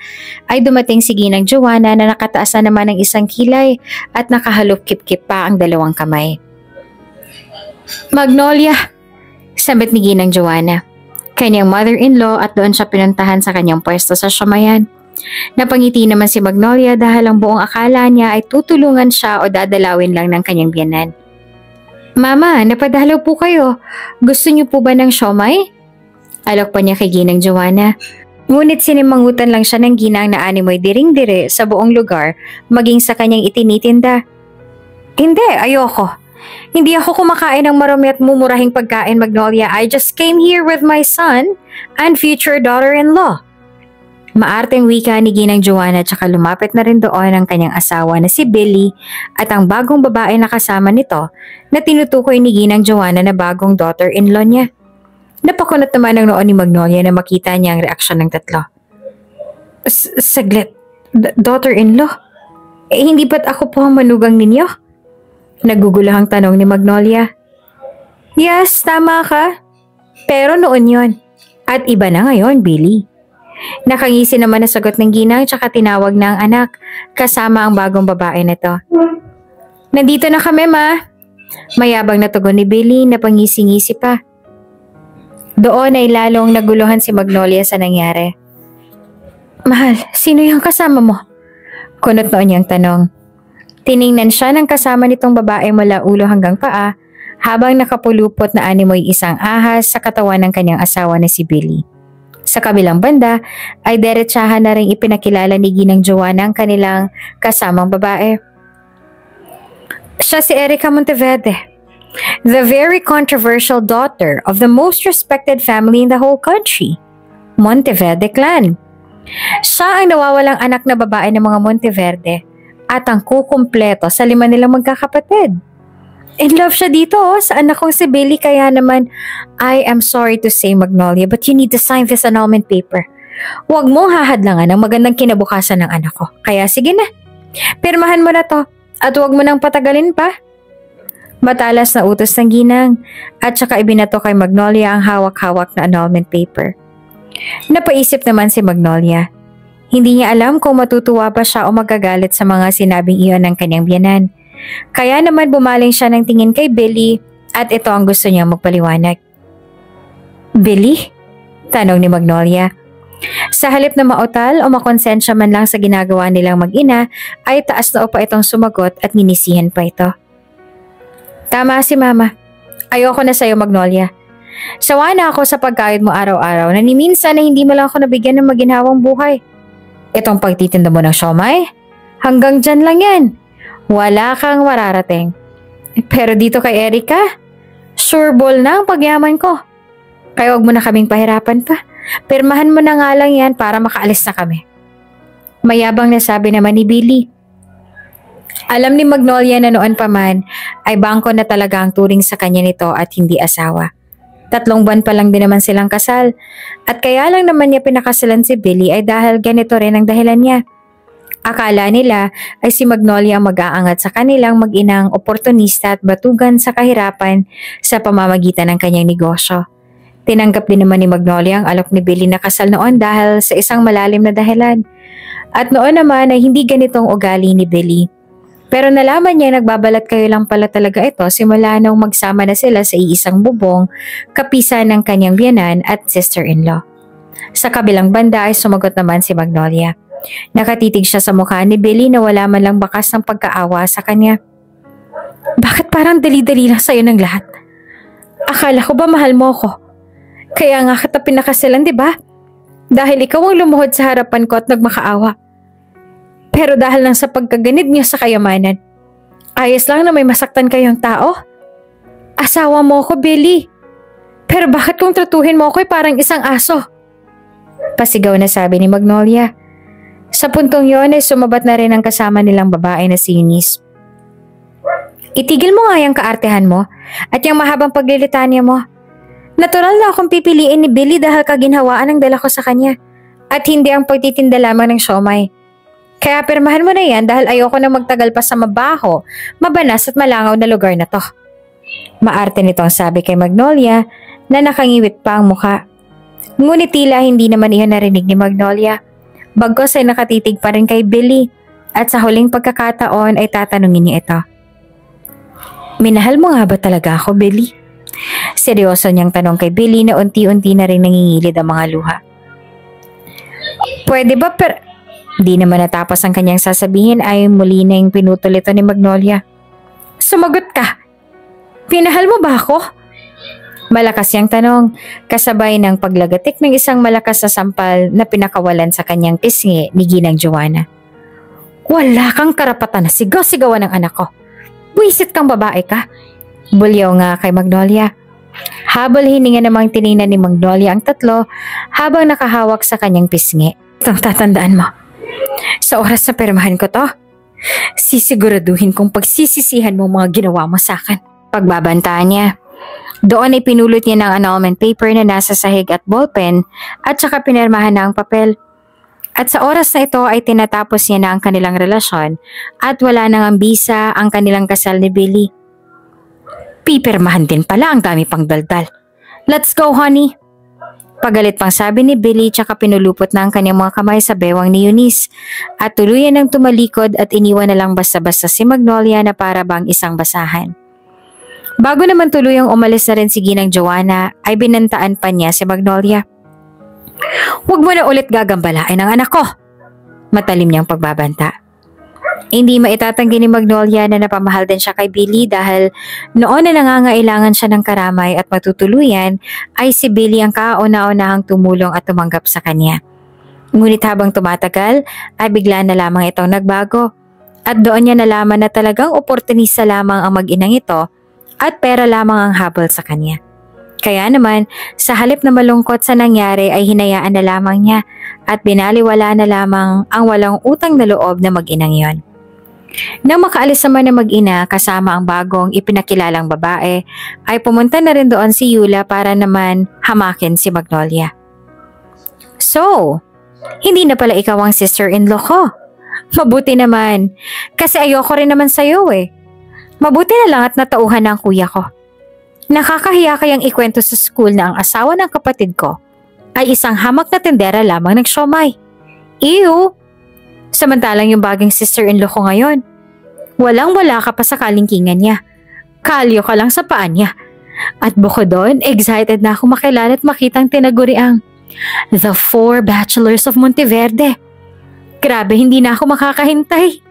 Speaker 1: ay dumating si Ginang Joanna na nakataas na naman ng isang kilay at nakahalop kip-kip pa ang dalawang kamay. Magnolia! Sabit ni Ginang Joanna, kanyang mother-in-law at doon siya pinuntahan sa kanyang pwesto sa siumayan. Napangiti naman si Magnolia dahil ang buong akala niya ay tutulungan siya o dadalawin lang ng kanyang biyanan. Mama, napadalaw po kayo. Gusto niyo po ba ng siomay? Alok pa niya kay Ginang Joanna. Ngunit sinimangutan lang siya ng ginang na animoy diring-dire sa buong lugar maging sa kanyang itinitinda. Hindi, ayoko. Hindi ako kumakain ng marami at mumurahing pagkain, Magnolia. I just came here with my son and future daughter-in-law. Maarteng wika ni Ginang Joanna tsaka lumapit na rin doon ang kanyang asawa na si Billy at ang bagong babae na kasama nito na tinutukoy ni Ginang Joanna na bagong daughter-in-law niya. Napakunot naman ang noon ni Magnolia na makita niya ang reaksyon ng tatlo. Saglit, daughter-in-law? Hindi ba't ako po ang manugang ninyo? Nagugulahang tanong ni Magnolia. Yes, tama ka. Pero noon yon. At iba na ngayon, Billy. Nakangisi naman na sagot ng Ginang tsaka tinawag na ang anak kasama ang bagong babae nito. Nandito na kami, ma. Mayabang na tugon ni Billy na pangisi-ngisi pa. Doon ay lalong naguluhan si Magnolia sa nangyari. Mahal, sino yung kasama mo? Kunot noon niyang tanong. Tiningnan siya ng kasama nitong babae mula ulo hanggang paa habang nakapulupot na animoy isang ahas sa katawan ng kanyang asawa na si Billy. Sa kabilang banda ay derechahan na rin ipinakilala ni Ginang Joanna ang kanilang kasamang babae. Siya si Erica Monteverde, the very controversial daughter of the most respected family in the whole country, Monteverde clan. Siya ang nawawalang anak na babae ng mga Monteverde at ang kukumpleto sa 5 nilang magkakapatid. In love siya dito sa anak kong si Billy kaya naman, I am sorry to say Magnolia but you need to sign this annulment paper. Huwag mong hahadlangan ang magandang kinabukasan ng anak ko. Kaya sige na, pirmahan mo na to at huwag mo nang patagalin pa. Matalas na utos ng Ginang at saka ibinato kay Magnolia ang hawak-hawak na annulment paper. Napaisip naman si Magnolia. Hindi niya alam kung matutuwa pa siya o magagalit sa mga sinabing iyon ng kanyang biyanan. Kaya naman bumaling siya ng tingin kay Billy at ito ang gusto niyang magpaliwanag. Billy? Tanong ni Magnolia. Sa halip na mautal o makonsensya man lang sa ginagawa nilang mag-ina ay taas na upa itong sumagot at ninisihan pa ito. Tama si Mama. Ayoko na sa'yo, Magnolia. Sawa na ako sa pagkayod mo araw-araw na ni minsan na hindi mo lang ako nabigyan ng maginhawang buhay. Itong pagtitinda mo ng siomay? Hanggang dyan lang yan. Wala kang mararating. Pero dito kay Erica, sure ball na ang pagyaman ko. Kaya huwag mo na kaming pahirapan pa. Pirmahan mo na nga lang yan para makaalis na kami. Mayabang na sabi naman ni Billy. Alam ni Magnolia na noon pa man ay bangko na talaga ang turing sa kanya nito at hindi asawa. 3 buwan pa lang din naman silang kasal at kaya lang naman niya pinakasalan si Billy ay dahil ganito rin ang dahilan niya. Akala nila ay si Magnolia mag-aangat sa kanilang mag-inang oportunista at batugan sa kahirapan sa pamamagitan ng kanyang negosyo. Tinanggap din naman ni Magnolia ang alok ni Billy na kasal noon dahil sa isang malalim na dahilan. At noon naman ay hindi ganitong ugali ni Billy. Pero nalaman niya nagbabalat kayo lang pala talaga ito simula nung magsama na sila sa iisang bubong, kapisan ng kanyang biyanan at sister-in-law. Sa kabilang banda ay sumagot naman si Magnolia. Nakatitig siya sa mukha ni Billy na wala man lang bakas ng pagkaawa sa kanya. Bakit parang dali-dali lang sa'yo ng lahat? Akala ko ba mahal mo ko? Kaya nga kita pinakasalan, di ba? Dahil ikaw ang lumuhod sa harapan ko at nagmakaawa. Pero dahil lang sa pagkaganid niyo sa kayamanan, ayos lang na may masaktan kayong tao? Asawa mo ko, Billy. Pero bakit kung tratuhin mo ko parang isang aso? Pasigaw na sabi ni Magnolia. Sa puntong yon ay sumabat na rin ang kasama nilang babae na si Eunice. Itigil mo nga yung kaartehan mo at yung mahabang paglilitanya mo. Natural na akong pipiliin ni Billy dahil kaginhawaan ang dala ko sa kanya at hindi ang pagtitinda lamang ng siomay. Kaya pirmahan mo na yan dahil ayoko na magtagal pa sa mabaho, mabanas at malangaw na lugar na to. Maarte nitong sabi kay Magnolia na nakangiwit pa ang muka. Ngunit tila hindi naman iyon narinig ni Magnolia. Bagkos ay nakatitig pa rin kay Billy at sa huling pagkakataon ay tatanungin niya ito. Minahal mo nga ba talaga ako, Billy? Seryoso niyang tanong kay Billy na unti-unti na rin nangingilid ang mga luha. Pwede ba Di naman natapos ang kanyang sasabihin ay muli na yung pinutol ito ni Magnolia. Sumagot ka! Pinahal mo ba ako? Malakas yung tanong, kasabay ng paglagatik ng isang malakas na sampal na pinakawalan sa kanyang pisngi ni Ginang Joanna. Wala kang karapatan na sigaw-sigawan ng anak ko. Buisit kang babae ka. Bulyaw nga kay Magnolia. Habol hininga namang tiningnan ni Magnolia ang tatlo habang nakahawak sa kanyang pisngi. Itong tatandaan mo. Sa oras na pirmahan ko to, sisiguraduhin kong pagsisisihan mo mga ginawa mo sa akin. Pagbabantaan niya. Doon ay pinulot niya ng annulment paper na nasa sahig at ballpen at saka pinirmahan na ang papel. At sa oras na ito ay tinatapos niya na ang kanilang relasyon at wala nang ambisa ang kanilang kasal ni Billy. Pipirmahan din pala, ang dami pang daldal. Let's go, honey! Pagalit pang sabi ni Billy tsaka pinulupot na ang kanyang mga kamay sa bewang ni Eunice at tuluyan ng tumalikod at iniwan na lang basta-basta si Magnolia na para bang isang basahan. Bago naman tuluyang umalis na rin si Ginang Joanna ay binantaan pa niya si Magnolia. Huwag mo na ulit gagambalain ang anak ko! Matalim niyang pagbabanta. Hindi maitatanggi ni Magnolia na napamahal din siya kay Billy dahil noon na nangangailangan siya ng karamay at matutuluyan ay si Billy ang kauna-unahang tumulong at tumanggap sa kanya. Ngunit habang tumatagal ay bigla na lamang itong nagbago at doon niya nalaman na talagang oportunista lamang ang mag-inang ito at pera lamang ang habol sa kanya. Kaya naman, sa halip na malungkot sa nangyari ay hinayaan na lamang niya at binaliwala na lamang ang walang utang na loob na mag-inang yon. Nang makaalis naman na mag-ina kasama ang bagong ipinakilalang babae, ay pumunta na rin doon si Yula para naman hamakin si Magnolia. So, hindi na pala ikaw ang sister-in-law ko. Mabuti naman, kasi ayoko rin naman sa'yo eh. Mabuti na lang at natauhan ng kuya ko. Nakakahiya kayang ikwento sa school na ang asawa ng kapatid ko ay isang hamak na tendera lamang ng siomay. Ew! Samantalang yung baging sister-in-law ko ngayon, walang-wala ka pa sa kalingkingan niya. Kalyo ka lang sa paan niya. At bukod doon, excited na ako makilala at makitang tinaguriang The Four Bachelors of Monteverde. Grabe, hindi na ako makakahintay.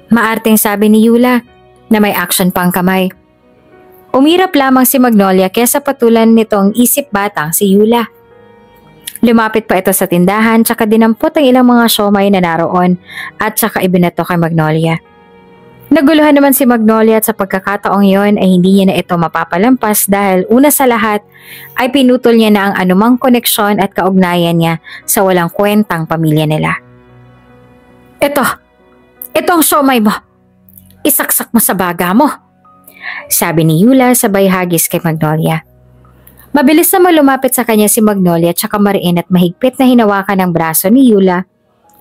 Speaker 1: Maarteng sabi ni Yula na may action pang kamay. Umirap lamang si Magnolia kesa patulan nitong isip batang si Yula. Lumapit pa ito sa tindahan tsaka dinampot ang ilang mga siomay na naroon at tsaka ibinato kay Magnolia. Naguluhan naman si Magnolia at sa pagkakataong yon ay hindi niya na ito mapapalampas dahil una sa lahat ay pinutol niya na ang anumang koneksyon at kaugnayan niya sa walang kwentang pamilya nila. Ito ang siomay mo. Isaksak mo sa baga mo, sabi ni Yula sabay hagis kay Magnolia. Mabilis na malumapit sa kanya si Magnolia tsaka mariin at mahigpit na hinawakan ng braso ni Yula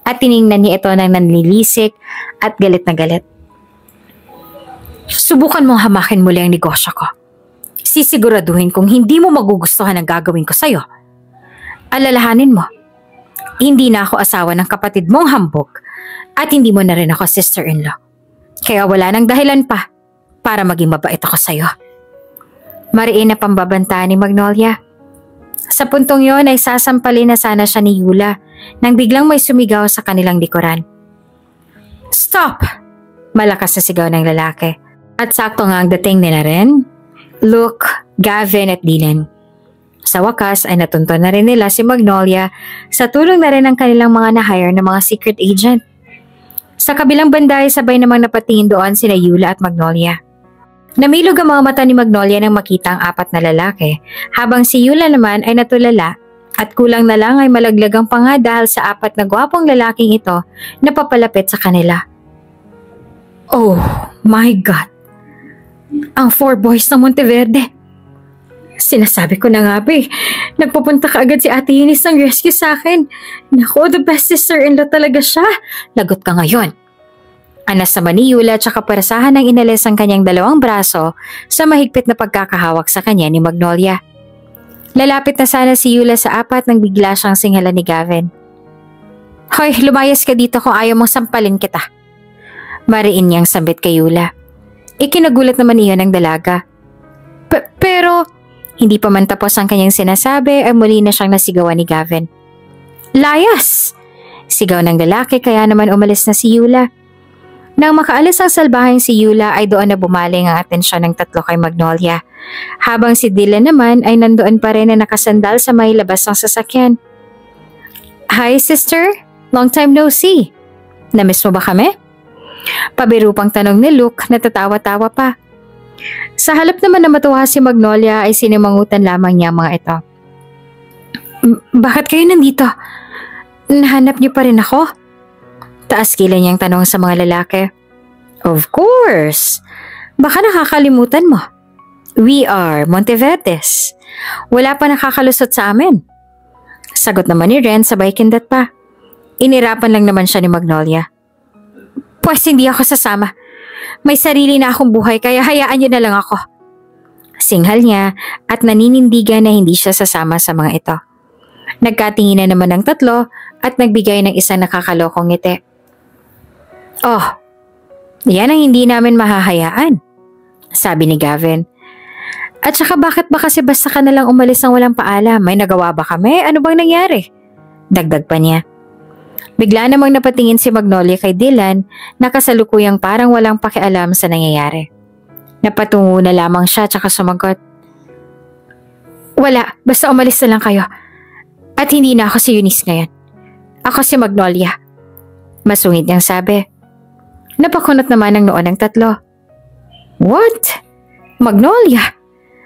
Speaker 1: at tiningnan niya ito ng nanlilisik at galit na galit. Subukan mong hamakin muli ang negosyo ko. Sisiguraduhin kong hindi mo magugustuhan ang gagawin ko sa'yo. Alalahanin mo, hindi na ako asawa ng kapatid mong hambog at hindi mo na rin ako sister-in-law. Kaya wala nang dahilan pa para maging mabait ako sa'yo. Mariin na pambabanta ni Magnolia. Sa puntong yon ay sasampalin na sana siya ni Yula nang biglang may sumigaw sa kanilang likuran. Stop! Malakas na sigaw ng lalaki. At sakto nga ang dating nila Ren, Luke, Gavin at Dylan. Sa wakas ay natunton na rin nila si Magnolia sa tulong na rin ng kanilang mga na-hire na mga secret agent. Sa kabilang banda ay sabay namang napatingin doon sina Yula at Magnolia. Namilog ang mga mata ni Magnolia nang makita ang apat na lalaki, habang si Yula naman ay natulala at kulang na lang ay malaglagang pa nga dahil sa apat na gwapong lalaking ito na papalapit sa kanila. Oh my God! Ang 4 boys ng Monteverde! Sinasabi ko na nga ba nagpupunta ka agad si Ate Eunice ng rescue sa akin. Naku, the best sister-in-law talaga siya. Lagot ka ngayon. Anas naman ni Yula at saka parasahan ng inalis ang kanyang 2 braso sa mahigpit na pagkakahawak sa kanya ni Magnolia. Lalapit na sana si Yula sa apat nang bigla siyang singhalan ni Gavin. Hoy, lumayas ka dito kung ayaw mong sampalin kita. Mariin niyang sambit kay Yula. Ikinagulat naman iyon ng dalaga. Pero... Hindi pa man tapos ang kanyang sinasabi ay muli na siyang nasigawan ni Gavin. Layas! Sigaw ng lalaki kaya naman umalis na si Yula. Nang makaalis ang salbaheng si Yula ay doon na bumaling ang atensyon ng 3 kay Magnolia. Habang si Dylan naman ay nandoon pa rin na nakasandal sa may labas ng sasakyan. Hi sister, long time no see. Namiss mo ba kami? Pabiro pang tanong ni Luke na tatawa-tawa pa. Sa halip naman na matuwa si Magnolia ay sinimangutan lamang niya mga ito. Bakit kayo nandito? Nahanap niyo pa rin ako? Taas kilay niyang tanong sa mga lalaki. Of course! Baka nakakalimutan mo. We are Monteverdes. Wala pa nakakalusot sa amin. Sagot naman ni Ren sabay kindat pa. Inirapan lang naman siya ni Magnolia. Pues hindi ako sasama. May sarili na akong buhay kaya hayaan niyo na lang ako. Singhal niya at naninindigan na hindi siya sasama sa mga ito. Nagkatinginan naman ng 3 at nagbigay ng isang nakakalokong ngiti. Oh, yan ang hindi namin mahahayaan, sabi ni Gavin. At saka bakit ba kasi basta ka nalang umalis ng walang paalam? May nagawa ba kami? Ano bang nangyari? Dagdag pa niya. Bigla namang napatingin si Magnolia kay Dylan na kasalukuyang parang walang pakialam sa nangyayari. Napatungo na lamang siya tsaka sumagot. Wala, basta umalis na lang kayo. At hindi na ako si Eunice ngayon. Ako si Magnolia. Masungit niyang sabi. Napakunot naman ang noon ng 3. What? Magnolia?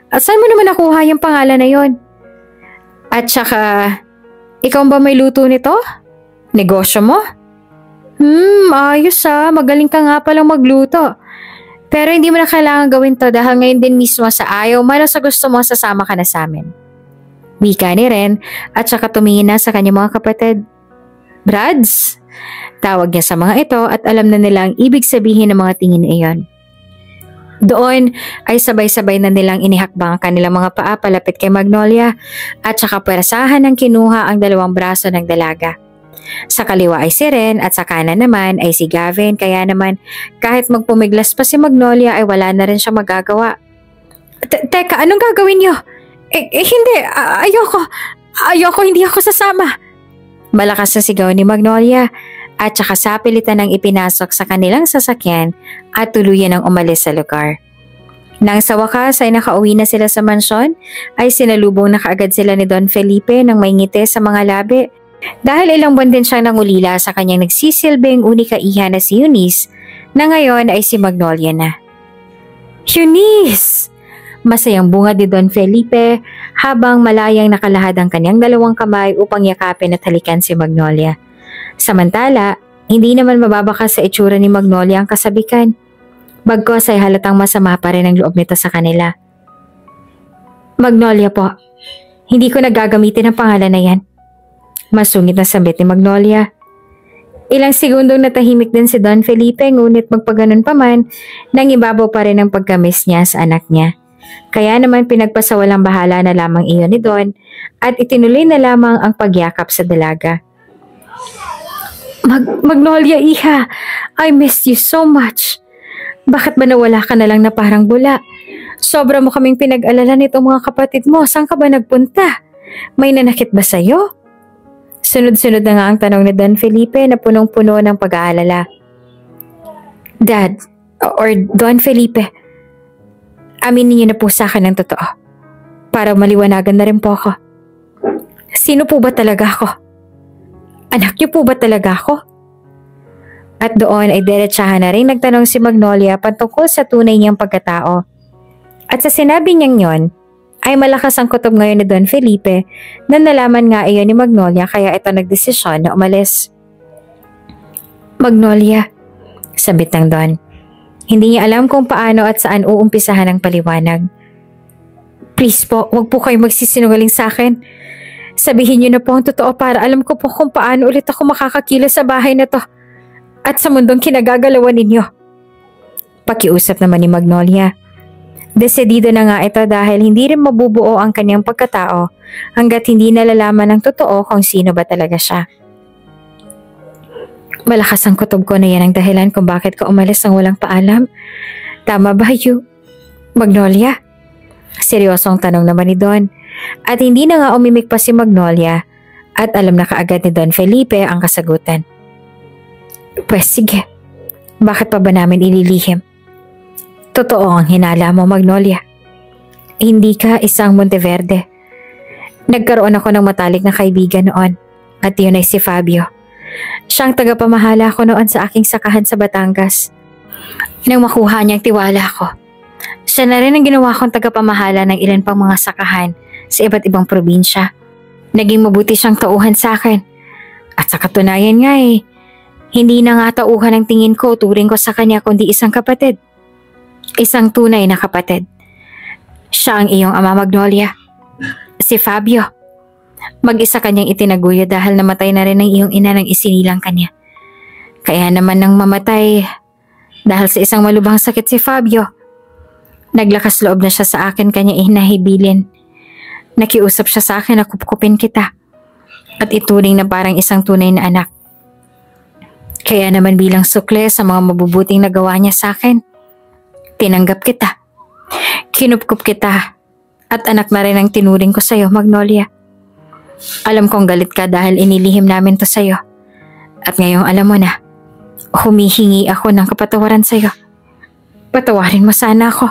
Speaker 1: At saan mo naman nakuha yung pangalan na yon? At saka, ikaw ba may luto nito? Negosyo mo? Ayos magaling ka nga palang magluto. Pero hindi mo na kailangan gawin to dahil ngayon din mismo sa ayaw man o sa gusto mo sasama ka na sa amin. Wika ni Ren at saka tumingin na sa kanyang mga kapatid. Brads? Tawag niya sa mga ito at alam na nila ang ibig sabihin ng mga tingin na iyon. Doon ay sabay-sabay na nilang inihakbang ang kanilang mga paa palapit kay Magnolia at saka pwerasahan ng kinuha ang 2 braso ng dalaga. Sa kaliwa ay si Ren at sa kanan naman ay si Gavin kaya naman kahit magpumiglas pa si Magnolia ay wala na rin siya magagawa. Teka, anong gagawin niyo? Hindi, ayoko, hindi ako sasama. Malakas na sigaw ni Magnolia at saka sapilitan ng ipinasok sa kanilang sasakyan at tuluyan ng umalis sa lugar. Nang sa wakas ay nakauwi na sila sa mansyon ay sinalubong na kaagad sila ni Don Felipe ng may ngiti sa mga labi. Dahil ilang buwan din siyang nangulila sa kanyang nagsisilbing unika iha na si Eunice na ngayon ay si Magnolia na. Eunice! Masayang bunga ni Don Felipe habang malayang nakalahad ang kanyang 2 kamay upang yakapin at halikan si Magnolia. Samantala, hindi naman mababakas sa itsura ni Magnolia ang kasabikan. Bagkos ay halatang masama pa rin ang loob nito sa kanila. Magnolia po, hindi ko nagagamitin ang pangalan na yan. Masungit na sambit ni Magnolia. Ilang segundong natahimik din si Don Felipe ngunit magpaganon pa man, nang ibabaw pa rin ang pagkamis niya sa anak niya. Kaya naman pinagpasawalang bahala na lamang iyon ni Don at itinuloy na lamang ang pagyakap sa dalaga. Magnolia iha, I missed you so much. Bakit ba nawala ka na lang na parang bula? Sobra mo kaming pinag-alala nitong mga kapatid mo. Saan ka ba nagpunta? May nanakit ba sa'yo? Sunod-sunod na nga ang tanong ni Don Felipe na punong-puno ng pag-aalala. Dad, or Don Felipe, aminin niyo na po sa akin ang totoo. Para maliwanagan na rin po ako. Sino po ba talaga ako? Anak niyo po ba talaga ako? At doon ay diretsahan na rin nagtanong si Magnolia patungkol sa tunay niyang pagkatao. At sa sinabi niyang yon, ay malakas ang kutob ngayon ni Don Felipe na nalaman nga iyon ni Magnolia kaya ito nagdesisyon na umalis. Magnolia, sabit ng Don. Hindi niya alam kung paano at saan uumpisahan ang paliwanag. Please po, wag po kayo magsisinungaling sa akin. Sabihin niyo na po ang totoo para alam ko po kung paano ulit ako makakakilos sa bahay na to. At sa mundong kinagagalawan ninyo. Pakiusap naman ni Magnolia. Desidido na nga ito dahil hindi rin mabubuo ang kanyang pagkatao hanggat hindi nalalaman ng totoo kung sino ba talaga siya. Malakas ang kutob ko na yan ang dahilan kung bakit ka umalis ng walang paalam. Tama ba, you? Magnolia? Seryosong tanong naman ni Don. At hindi na nga umimik pa si Magnolia at alam na kaagad ni Don Felipe ang kasagutan. Pwes sige, bakit pa ba namin ililihim? Totoo ang hinala mo, Magnolia. Hindi ka isang Monteverde. Nagkaroon ako ng matalik na kaibigan noon at yun ay si Fabio. Siyang tagapamahala ko noon sa aking sakahan sa Batangas. Nang makuha niyang tiwala ko, siya na rin ang ginawa kong tagapamahala ng ilan pang mga sakahan sa iba't ibang probinsya. Naging mabuti siyang tauhan sa akin. At sa katunayan nga hindi na nga tauhan ang tingin ko, turing ko sa kanya kundi isang kapatid. Isang tunay na kapatid. Siya ang iyong ama, Magnolia. Si Fabio. Mag-isa kanyang itinaguya dahil namatay na rin ang iyong ina nang isinilang kanya. Kaya naman nang mamatay dahil sa isang malubhang sakit si Fabio, naglakas loob na siya sa akin kanya hinahibilin. Nakiusap siya sa akin na kupkupin kita at ituring na parang isang tunay na anak. Kaya naman bilang sukle sa mga mabubuting nagawa niya sa akin, tinanggap kita, kinupkup kita, at anak na rin ang tinuring ko sa'yo, Magnolia. Alam kong galit ka dahil inilihim namin to sa'yo. At ngayong alam mo na, humihingi ako ng kapatawaran sa'yo. Patawarin mo sana ako.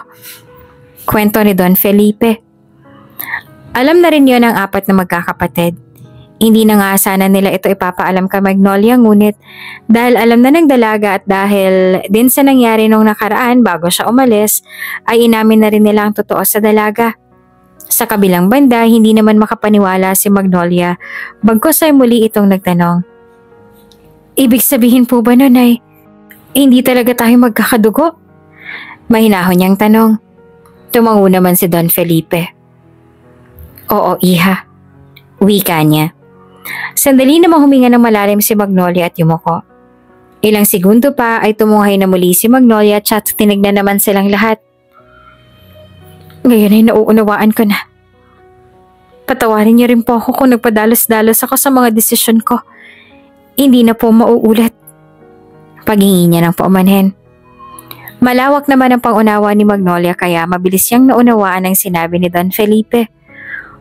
Speaker 1: Kwento ni Don Felipe. Alam na rin yon ng apat na magkakapatid. Hindi na nga sana nila ito ipapaalam kay Magnolia ngunit dahil alam na ng dalaga at dahil din sa nangyari nung nakaraan bago siya umalis ay inamin na rin nila ang totoo sa dalaga. Sa kabilang banda, hindi naman makapaniwala si Magnolia bagkus ay muli itong nagtanong. Ibig sabihin po ba nun ay hindi talaga tayo magkakadugo? Mahinahon niyang tanong. Tumango naman si Don Felipe. Oo, iha. Wika niya. Sandali namang huminga ng malalim si Magnolia at yumuko. Ilang segundo pa ay tumuhay na muli si Magnolia at tinignan naman silang lahat. Ngayon ay nauunawaan ko na. Patawarin niyo rin po ako kung nagpadalos-dalos ako sa mga desisyon ko. Hindi na po mauulit. Paghingi niya ng paumanhin. Malawak naman ang pangunawa ni Magnolia kaya mabilis siyang naunawaan ang sinabi ni Don Felipe.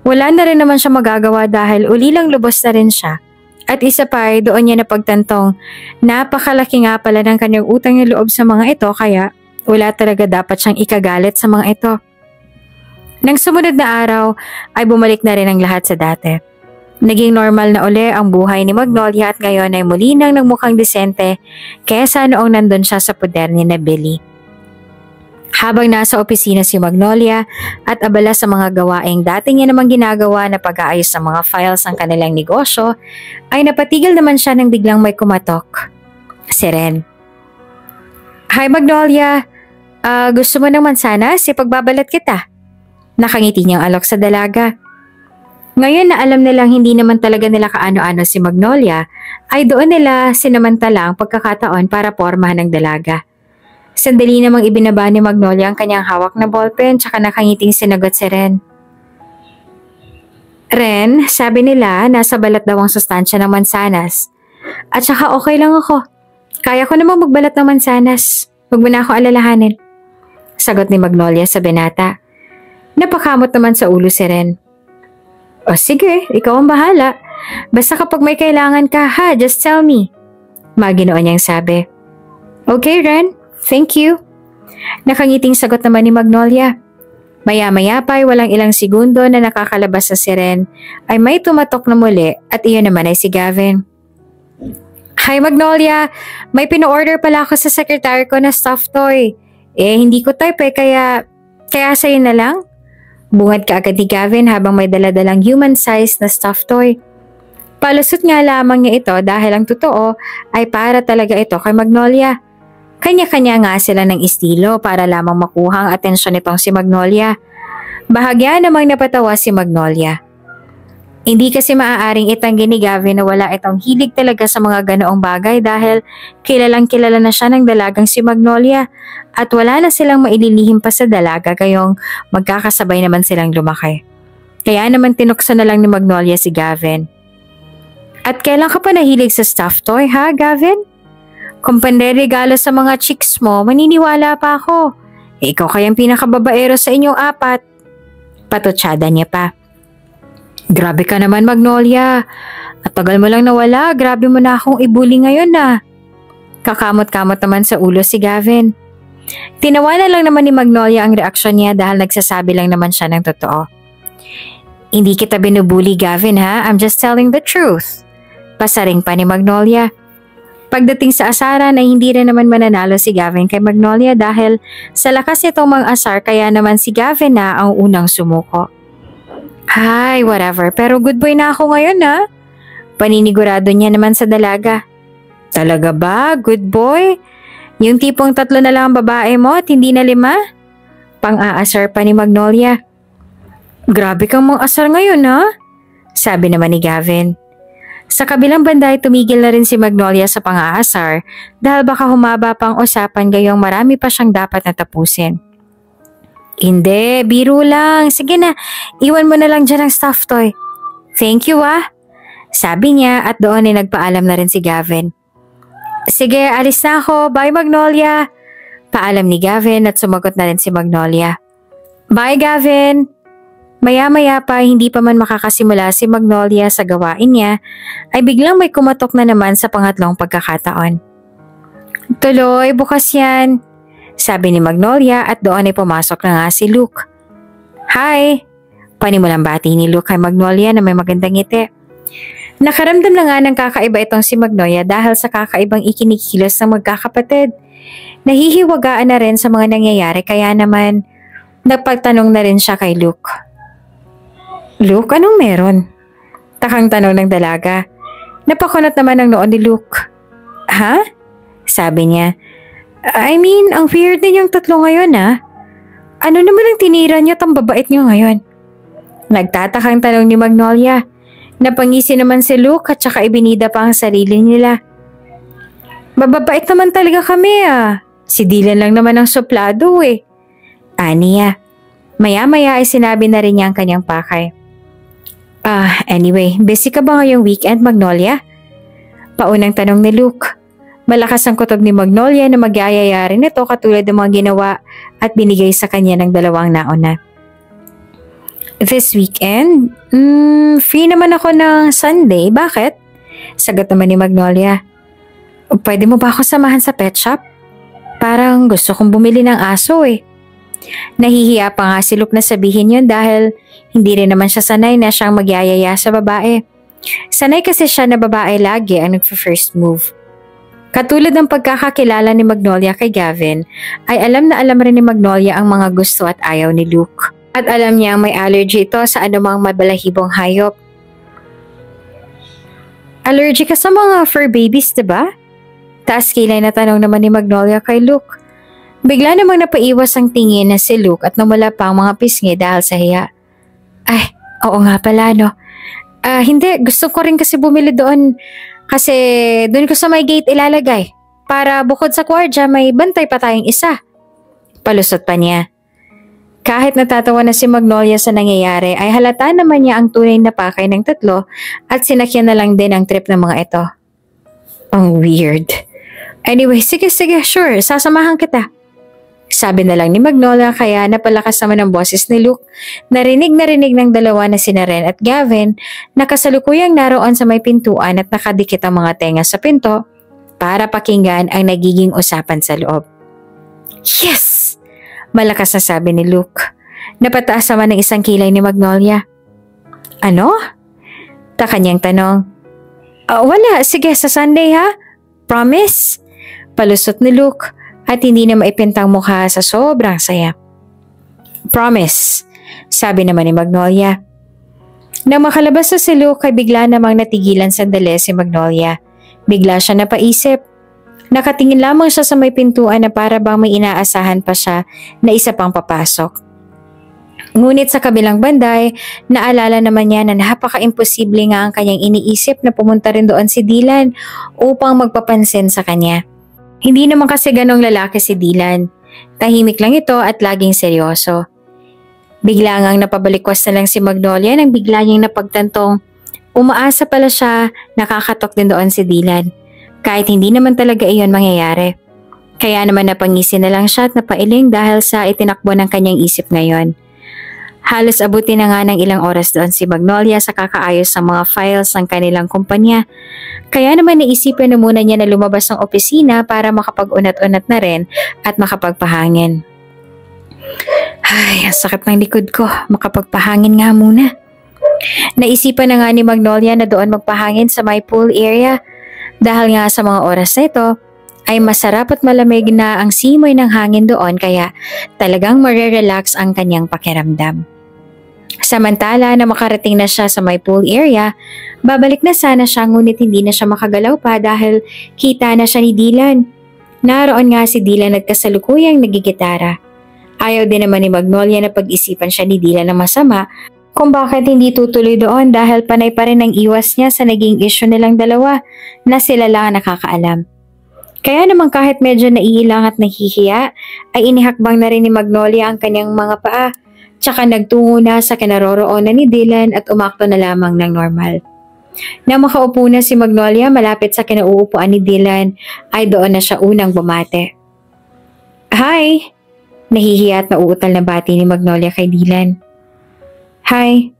Speaker 1: Wala na rin naman siya magagawa dahil ulilang lubos na rin siya. At isa pa ay doon niya napagtantong napakalaki nga pala ng kanyang utang ng loob sa mga ito kaya wala talaga dapat siyang ikagalit sa mga ito. Nang sumunod na araw ay bumalik na rin ang lahat sa dati. Naging normal na uli ang buhay ni Magnolia at ngayon ay muli nang nagmukhang disente kaysa noong nandun siya sa puder ni na Billy. Habang nasa opisina si Magnolia at abala sa mga gawaing dati niya namang ginagawa na pag-aayos ng mga files ng kanilang negosyo, ay napatigil naman siya nang biglang may kumatok. Si Ren. Hi Magnolia, gusto mo ng mansanas? Ipagbabalat kita. Nakangiti niyang alok sa dalaga. Ngayon na alam nilang hindi naman talaga nila kaano-ano si Magnolia, ay doon nila sinamantala ang pagkakataon para pormahan ng dalaga. Sandali namang ibinaba ni Magnolia ang kanyang hawak na ballpen tsaka nakangiting sinagot si Ren. Ren, sabi nila nasa balat daw ang sustansya ng mansanas. At saka okay lang ako. Kaya ko namang magbalat ng mansanas. Huwag mo na ako alalahanin. Sagot ni Magnolia sa binata. Napakamot naman sa ulo si Ren. O sige, ikaw ang bahala. Basta kapag may kailangan ka ha, just tell me. Maginoon niyang sabi. Okay Ren, thank you. Nakangiting sagot naman ni Magnolia. Maya-maya pa ay walang ilang segundo na nakakalabas sa si Ren ay may tumatok na muli at iyon naman ay si Gavin. Hi Magnolia, may pino-order pala ako sa secretary ko na stuffed toy. Hindi ko type kaya sa'yo na lang. Bungad ka agad ni Gavin habang may daladalang human-sized na stuffed toy. Palusot nga lamang niya ito dahil ang totoo ay para talaga ito kay Magnolia. Kanya-kanya nga sila ng estilo para lamang makuha ang atensyon nitong si Magnolia. Bahagya namang napatawa si Magnolia. Hindi kasi maaaring itanggi ni Gavin na wala itong hilig talaga sa mga ganoong bagay dahil kilalang kilala na siya ng dalagang si Magnolia at wala na silang maililihim pa sa dalaga gayong magkakasabay naman silang lumaki. Kaya naman tinukso na lang ni Magnolia si Gavin. At kailan ka pa nahilig sa stuffed toy ha Gavin? Kung panregalo sa mga chicks mo, maniniwala pa ako. Ikaw kayang pinakababaero sa inyong apat. Patutsada niya pa. Grabe ka naman Magnolia. At tagal mo lang nawala, grabe mo na akong ibuli ngayon na. Kakamot-kamot naman sa ulo si Gavin. Tinawanan lang naman ni Magnolia ang reaksyon niya dahil nagsasabi lang naman siya ng totoo. Hindi kita binubuli Gavin ha, I'm just telling the truth. Pasaring pa ni Magnolia. Pagdating sa asaran ay hindi rin naman mananalo si Gavin kay Magnolia dahil sa lakas nitong mang-asar kaya naman si Gavin na ang unang sumuko. Ay, whatever. Pero good boy na ako ngayon ha. Paninigurado niya naman sa dalaga. Talaga ba? Good boy? Yung tipong 3 na lang ang babae mo at hindi na 5? Pang-aasar pa ni Magnolia. Grabe kang mang-asar ngayon ha? Sabi naman ni Gavin. Sa kabilang banda ay tumigil na rin si Magnolia sa pang-aasar dahil baka humaba pang usapan gayong marami pa siyang dapat na tapusin. Hindi, biro lang. Sige na, iwan mo na lang dyan ang stuffed toy. Thank you ah. Sabi niya at doon ay nagpaalam na rin si Gavin. Sige, alis na ako. Bye Magnolia. Paalam ni Gavin at sumagot na rin si Magnolia. Bye Gavin. Maya-maya pa hindi pa man makakasimula si Magnolia sa gawain niya ay biglang may kumatok na naman sa pangatlong pagkakataon. Tuloy, bukas yan. Sabi ni Magnolia at doon ay pumasok na nga si Luke. Hi! Panimulang bati ni Luke kay Magnolia na may magandang ngiti. Nakaramdam na nga ng kakaiba itong si Magnolia dahil sa kakaibang ikinikilos ng magkakapatid. Nahihiwagaan na rin sa mga nangyayari kaya naman nagpagtanong na rin siya kay Luke. Luke, anong meron? Takang tanong ng dalaga. Napakunot naman ang noon ni Luke. Ha? Sabi niya. I mean, ang weird din yung 3 ngayon ah. Ano naman ang tinira niyo tang babait niyo ngayon? Nagtatakang tanong ni Magnolia. Napangisi naman si Luke at saka ibinida pa ang sarili nila. Mababait naman talaga kami ah. Si Dylan lang naman ang suplado eh. Aniya. Maya-maya ay sinabi na rin niya ang kanyang pakay. Anyway, busy ka ba ngayong weekend Magnolia? Paunang tanong ni Luke. Malakas ang kutob ni Magnolia na magyayaya rin ito katulad ng mga ginawa at binigay sa kanya ng 2 nauna. This weekend? Free naman ako ng Sunday. Bakit? Sagot naman ni Magnolia. Pwede mo ba ako samahan sa pet shop? Parang gusto kong bumili ng aso eh. Nahihiya pa nga si Luke na sabihin yun dahil hindi rin naman siya sanay na siyang magyayaya sa babae. Sanay kasi siya na babae lagi ang nagfa-first move. Katulad ng pagkakakilala ni Magnolia kay Gavin, ay alam na alam rin ni Magnolia ang mga gusto at ayaw ni Luke. At alam niya may allergy ito sa anumang mabalahibong hayop. Allergy ka sa mga fur babies, diba? Taas kilay na tanong naman ni Magnolia kay Luke. Bigla namang napaiwas ang tingin na si Luke at namula pa ang mga pisngi dahil sa hiya. Ay, oo nga pala no. Hindi, gusto ko rin kasi bumili doon. Kasi doon ko sa may gate ilalagay. Para bukod sa kwardiya may bantay pa tayong isa. Palusot pa niya. Kahit natatawa na si Magnolia sa nangyayari ay halata naman niya ang tunay na pakay ng 3 at sinakyan na lang din ang trip ng mga ito. Ang weird. Anyway, sige, sure, sasamahan kita. Sabi na lang ni Magnolia kaya napalakas naman ang boses ni Luke. Narinig ng dalawa na sina Ren at Gavin na kasalukuyang naroon sa may pintuan at nakadikit ang mga tenga sa pinto para pakinggan ang nagiging usapan sa loob. Yes! Malakas na sabi ni Luke. Napataas naman ng isang kilay ni Magnolia. Ano? Ta kanyang tanong. Wala, sige sa Sunday ha? Promise? Palusot ni Luke at hindi na maipintang mukha sa sobrang saya. Promise, sabi naman ni Magnolia. Nang makalabas na si Luke ay bigla namang natigilan sandali si Magnolia. Bigla siya napaisip. Nakatingin lamang siya sa may pintuan na para bang may inaasahan pa siya na isa pang papasok. Ngunit sa kabilang banday, naalala naman niya na napaka-imposible nga ang kanyang iniisip na pumunta rin doon si Dylan upang magpapansin sa kanya. Hindi naman kasi ganong lalaki si Dylan. Tahimik lang ito at laging seryoso. Bigla ngang napabalikwas na lang si Magnolia nang bigla niyang napagtantong umaasa pala siya nakakatok din doon si Dylan. Kahit hindi naman talaga iyon mangyayari. Kaya naman napangisi na lang siya at napailing dahil sa itinakbo ng kanyang isip ngayon. Halos abuti na nga ng ilang oras doon si Magnolia sa kakaayos ng mga files ng kanilang kumpanya. Kaya naman naisipan na muna niya na lumabas ng opisina para makapag-unat-unat na rin at makapagpahangin. Ay, ang sakit ng likod ko. Makapagpahangin nga muna. Naisipan na nga ni Magnolia na doon magpahangin sa my pool area dahil nga sa mga oras na ito ay masarap at malamig na ang simoy ng hangin doon kaya talagang marerelax ang kanyang pakiramdam. Samantala na makarating na siya sa my pool area, babalik na sana siya ngunit hindi na siya makagalaw pa dahil kita na siya ni Dylan. Naroon nga si Dylan at kasalukuyang nagigitara. Ayaw din naman ni Magnolia na pag-isipan siya ni Dylan na masama kung bakit hindi tutuloy doon dahil panay pa rin ang iwas niya sa naging issue nilang dalawa na sila lang nakakaalam. Kaya naman kahit medyo naiilang at nahihiya, ay inihakbang na rin ni Magnolia ang kanyang mga paa. Tsaka nagtungo na sa kinaroroonan ni Dylan at umakto na lamang ng normal. Nang makaupo na si Magnolia malapit sa kinauupuan ni Dylan, ay doon na siya unang bumate. Hi! Nahihiya at nauutal na bati ni Magnolia kay Dylan. Hi!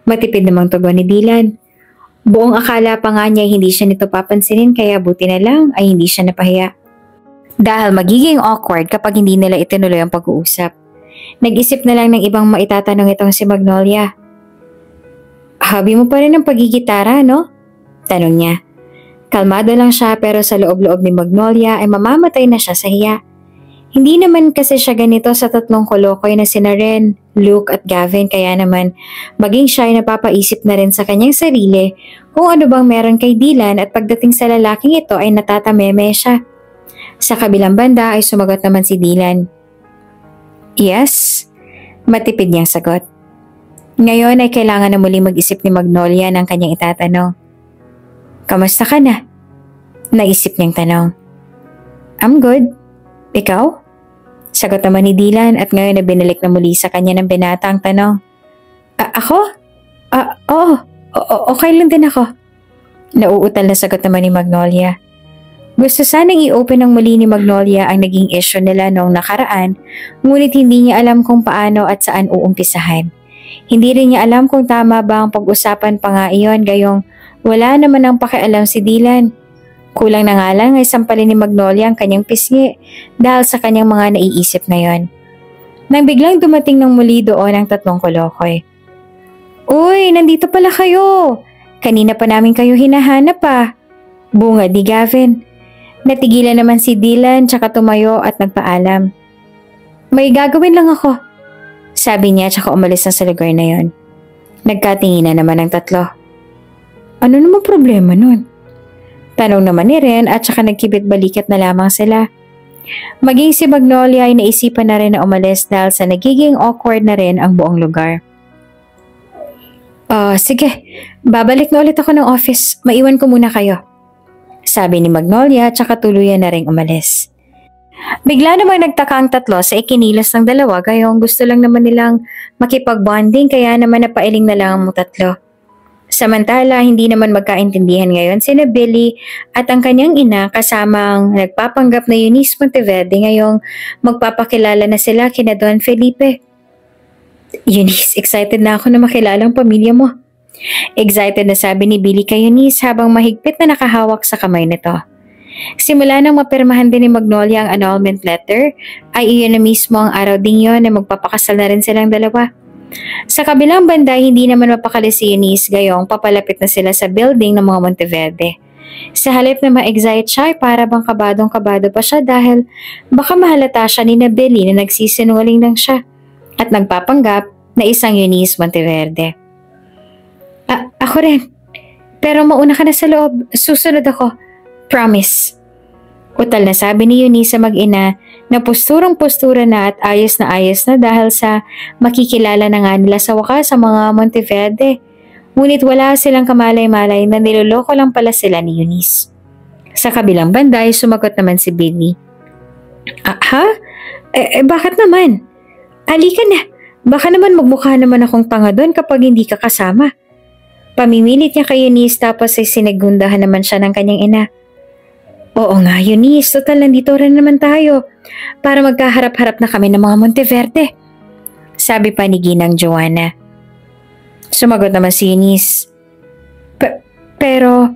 Speaker 1: Matipid namang tugon ni Dylan. Buong akala pa nga niya hindi siya nito papansinin kaya buti na lang ay hindi siya napahiya. Dahil magiging awkward kapag hindi nila itinuloy ang pag-uusap. Nag-isip na lang ng ibang maitatanong itong si Magnolia. Hobby mo pa rin ang pagigitara, no? Tanong niya. Kalmado lang siya pero sa loob-loob ni Magnolia ay mamamatay na siya sa hiya. Hindi naman kasi siya ganito sa tatlong kolokoy na sina Ren, Luke at Gavin kaya naman maging siya ay napapaisip na rin sa kanyang sarili kung ano bang meron kay Dylan at pagdating sa lalaking ito ay natatameme siya. Sa kabilang banda ay sumagot naman si Dylan. Yes, matipid niyang sagot. Ngayon ay kailangan na muli mag-isip ni Magnolia ng kanyang itatanong. Kamusta ka na? Naisip niyang tanong. I'm good. Ikaw? Sagot naman ni Dylan at ngayon na binalik na muli sa kanya ng binata ang tanong. Ako? Oo. Okay lang din ako. Nauutal na sagot naman ni Magnolia. Gusto sanang i-open ng muli ni Magnolia ang naging issue nila noong nakaraan, ngunit hindi niya alam kung paano at saan uumpisahan. Hindi rin niya alam kung tama ba ang pag-usapan pa nga iyon gayong wala naman ang pakialam si Dylan. Kulang na nga lang ay sampalin ni Magnolia ang kanyang pisngi dahil sa kanyang mga naiisip ngayon. Nang biglang dumating ng muli doon ang tatlong kolokoy. Uy, nandito pala kayo! Kanina pa namin kayo hinahanap pa. Bungad ni Gavin. Natigilan naman si Dylan tsaka tumayo at nagpaalam. May gagawin lang ako. Sabi niya tsaka umalis na sa lugar na yon. Nagkatinginan naman ang tatlo. Ano naman problema nun? Tanong naman ni Ren at tsaka nagkibit balikat na lamang sila. Maging si Magnolia ay naisipan na rin na umalis dahil sa nagiging awkward na rin ang buong lugar. Sige, babalik na ulit ako ng office. Maiwan ko muna kayo. Sabi ni Magnolia tsaka tuluyan na ring umalis. Bigla namang nagtaka ang tatlo sa ikinilos ng dalawa gayong gusto lang naman nilang makipag-bonding kaya naman napailing na lang ang tatlo. Samantala, hindi naman magkaintindihan ngayon sina Billy at ang kanyang ina kasamang nagpapanggap na Eunice Monteverde ngayong magpapakilala na sila kina Don Felipe. Eunice, excited na ako na makilala ang pamilya mo. Excited na sabi ni Billy kay Eunice habang mahigpit na nakahawak sa kamay nito. Simula nang mapirmahan din ni Magnolia ang annulment letter, ay iyon na mismo ang araw din yon na magpapakasal na rin silang dalawa. Sa kabilang banda, hindi naman mapakali si Eunice gayong papalapit na sila sa building ng mga Monteverde. Sa halip na ma-excite siya ay para bang kabadong-kabado pa siya dahil baka mahalata siya ni Billy na nagsisinungaling lang siya at nagpapanggap na isang Eunice Monteverde. Ako rin. Pero mauna ka na sa loob. Susunod ako. Promise. Utal na sabi ni Eunice sa mag-ina na posturang-postura na at ayos na dahil sa makikilala na nga nila sa wakas sa mga Monteverde. Ngunit wala silang kamalay-malay na niloloko lang pala sila ni Eunice. Sa kabilang banda ay sumagot naman si Billy. Ha? Bakit naman? Halika na. Baka naman magmukha naman akong tanga doon kapag hindi ka kasama. Pamimilit niya kay Eunice tapos ay sinigundahan naman siya ng kanyang ina. Oo nga, Eunice, total nandito rin naman tayo para magkaharap-harap na kami ng mga Monteverde. Sabi pa ni Ginang Joanna. Sumagot naman si Eunice. Pero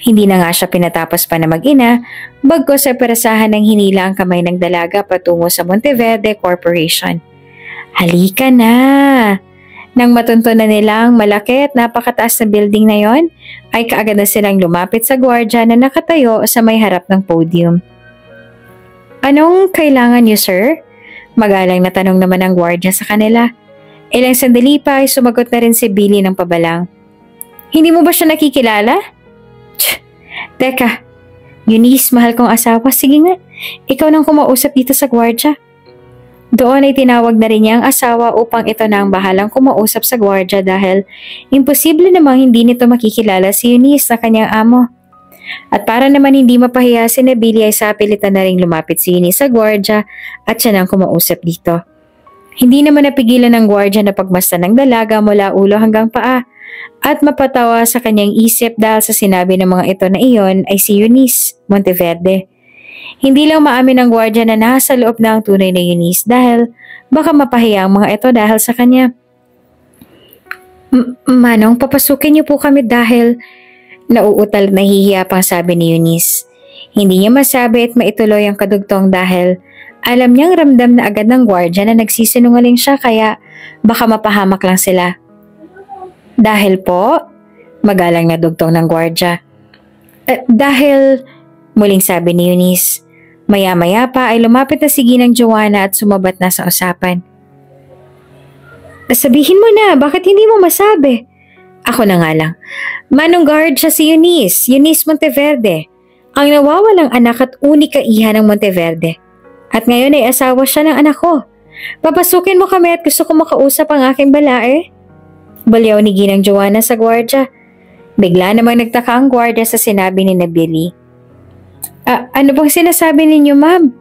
Speaker 1: hindi na nga siya pinatapos pa na mag-ina bagkos ay perasahan ng hinila ang kamay ng dalaga patungo sa Monteverde Corporation. Halika na! Nang matuntunan nilang malaki at napakataas na building na yon, ay kaagad na silang lumapit sa gwardya na nakatayo sa may harap ng podium. Anong kailangan niyo, sir? Magalang na tanong naman ng gwardya sa kanila. Ilang sandali pa ay sumagot na rin si Billy ng pabalang. Hindi mo ba siya nakikilala? Teka, Eunice, mahal kong asawa. Sige nga, ikaw nang kumausap dito sa gwardya. Doon ay tinawag na rin niya ang asawa upang ito na ang bahalang kumausap sa gwardya dahil imposible namang hindi nito makikilala si Eunice na kanyang amo. At para naman hindi mapahiya si Billy ay sapilitan na rin lumapit si Eunice sa gwardya at siya nang kumausap dito. Hindi naman napigilan ng gwardya na pagmasdan ng dalaga mula ulo hanggang paa at mapatawa sa kanyang isip dahil sa sinabi ng mga ito na iyon ay si Eunice Monteverde. Hindi lang maamin ng gwardya na nasa loob na ang tunay na Eunice dahil baka mapahiya ang mga ito dahil sa kanya. Manong, papasukin niyo po kami dahil nauutal at nahihiya pang sabi ni Eunice. Hindi niya masabi at maituloy ang kadugtong dahil alam niyang ramdam na agad ng gwardya na nagsisinungaling siya kaya baka mapahamak lang sila. Dahil po, magalang na dugtong ng gwardya. Dahil... Muling sabi ni Eunice. Maya-maya pa ay lumapit na si Ginang Joanna at sumabat na sa usapan. Sabihin mo na, bakit hindi mo masabi? Ako na nga lang. Manong guard siya si Eunice Monteverde. Ang nawawalang anak at unika iha ng Monteverde. At ngayon ay asawa siya ng anak ko. Papasukin mo kami at gusto ko makausap ang aking balae. Balyaw ni Ginang Joanna sa gwardya. Bigla namang nagtaka ang gwardya sa sinabi ni Billy. Ano bang sinasabi ninyo, ma'am?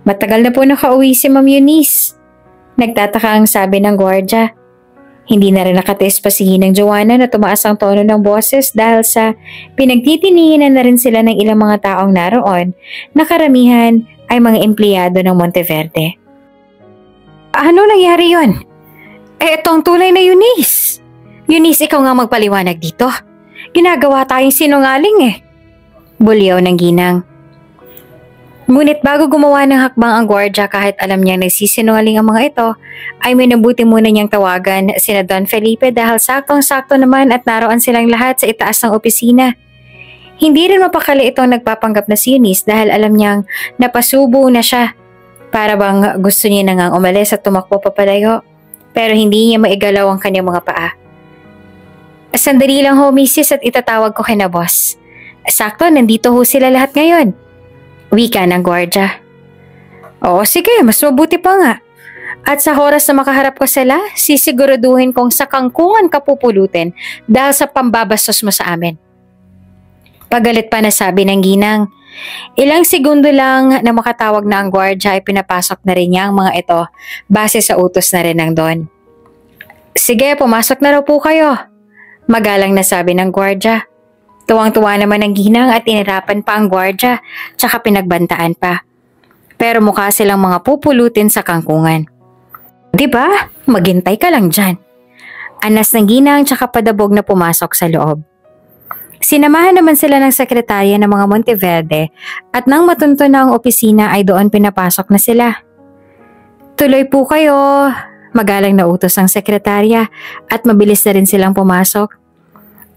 Speaker 1: Matagal na po nakauwi si Ma'am Eunice. Nagtataka ang sabi ng gwardya. Hindi na rin nakatiis pa si Ginang Joanna na tumaas ang tono ng boses dahil sa pinagtitinihinan na rin sila ng ilang mga taong naroon na karamihan ay mga empleyado ng Monteverde. Ano nangyari yon? Itong tulay na Eunice. Eunice, ikaw nga magpaliwanag dito. Ginagawa tayong sinungaling Bulyaw ng Ginang. Ngunit bago gumawa ng hakbang ang gwardya kahit alam niyang nagsisinungaling ang mga ito, ay minabuti muna niyang tawagan sina Don Felipe dahil saktong-sakto naman at naroon silang lahat sa itaas ng opisina. Hindi rin mapakali itong nagpapanggap na si Eunice dahil alam niyang napasubo na siya. Para bang gusto niya na ngang umalis at tumakbo papalayo, pero hindi niya maigalaw ang kanyang mga paa. Sandali lang ho, misis, at itatawag ko kina boss. Sakto, nandito ho sila lahat ngayon. Wika ng gwardya. Oo, sige, mas mabuti pa nga. At sa oras na makaharap ko sila, sisiguraduhin kong sa kangkungan ka pupulutin dahil sa pambabastos mo sa amin. Pagalit pa na sabi ng Ginang. Ilang segundo lang na makatawag na ang gwardya ay pinapasok na rin niya ang mga ito base sa utos na rin ng Don. Sige, pumasok na raw po kayo. Magalang na sabi ng gwardya. Tuwang-tuwa naman ang ginang at inirapan pa ang gwardya, tsaka pinagbantaan pa. Pero mukha silang mga pupulutin sa kangkungan. Diba? Maghintay ka lang dyan. Anas ng ginang tsaka padabog na pumasok sa loob. Sinamahan naman sila ng sekretarya ng mga Monteverde at nang matunto na ang opisina ay doon pinapasok na sila. Tuloy po kayo. Magalang na utos ang sekretarya at mabilis na rin silang pumasok.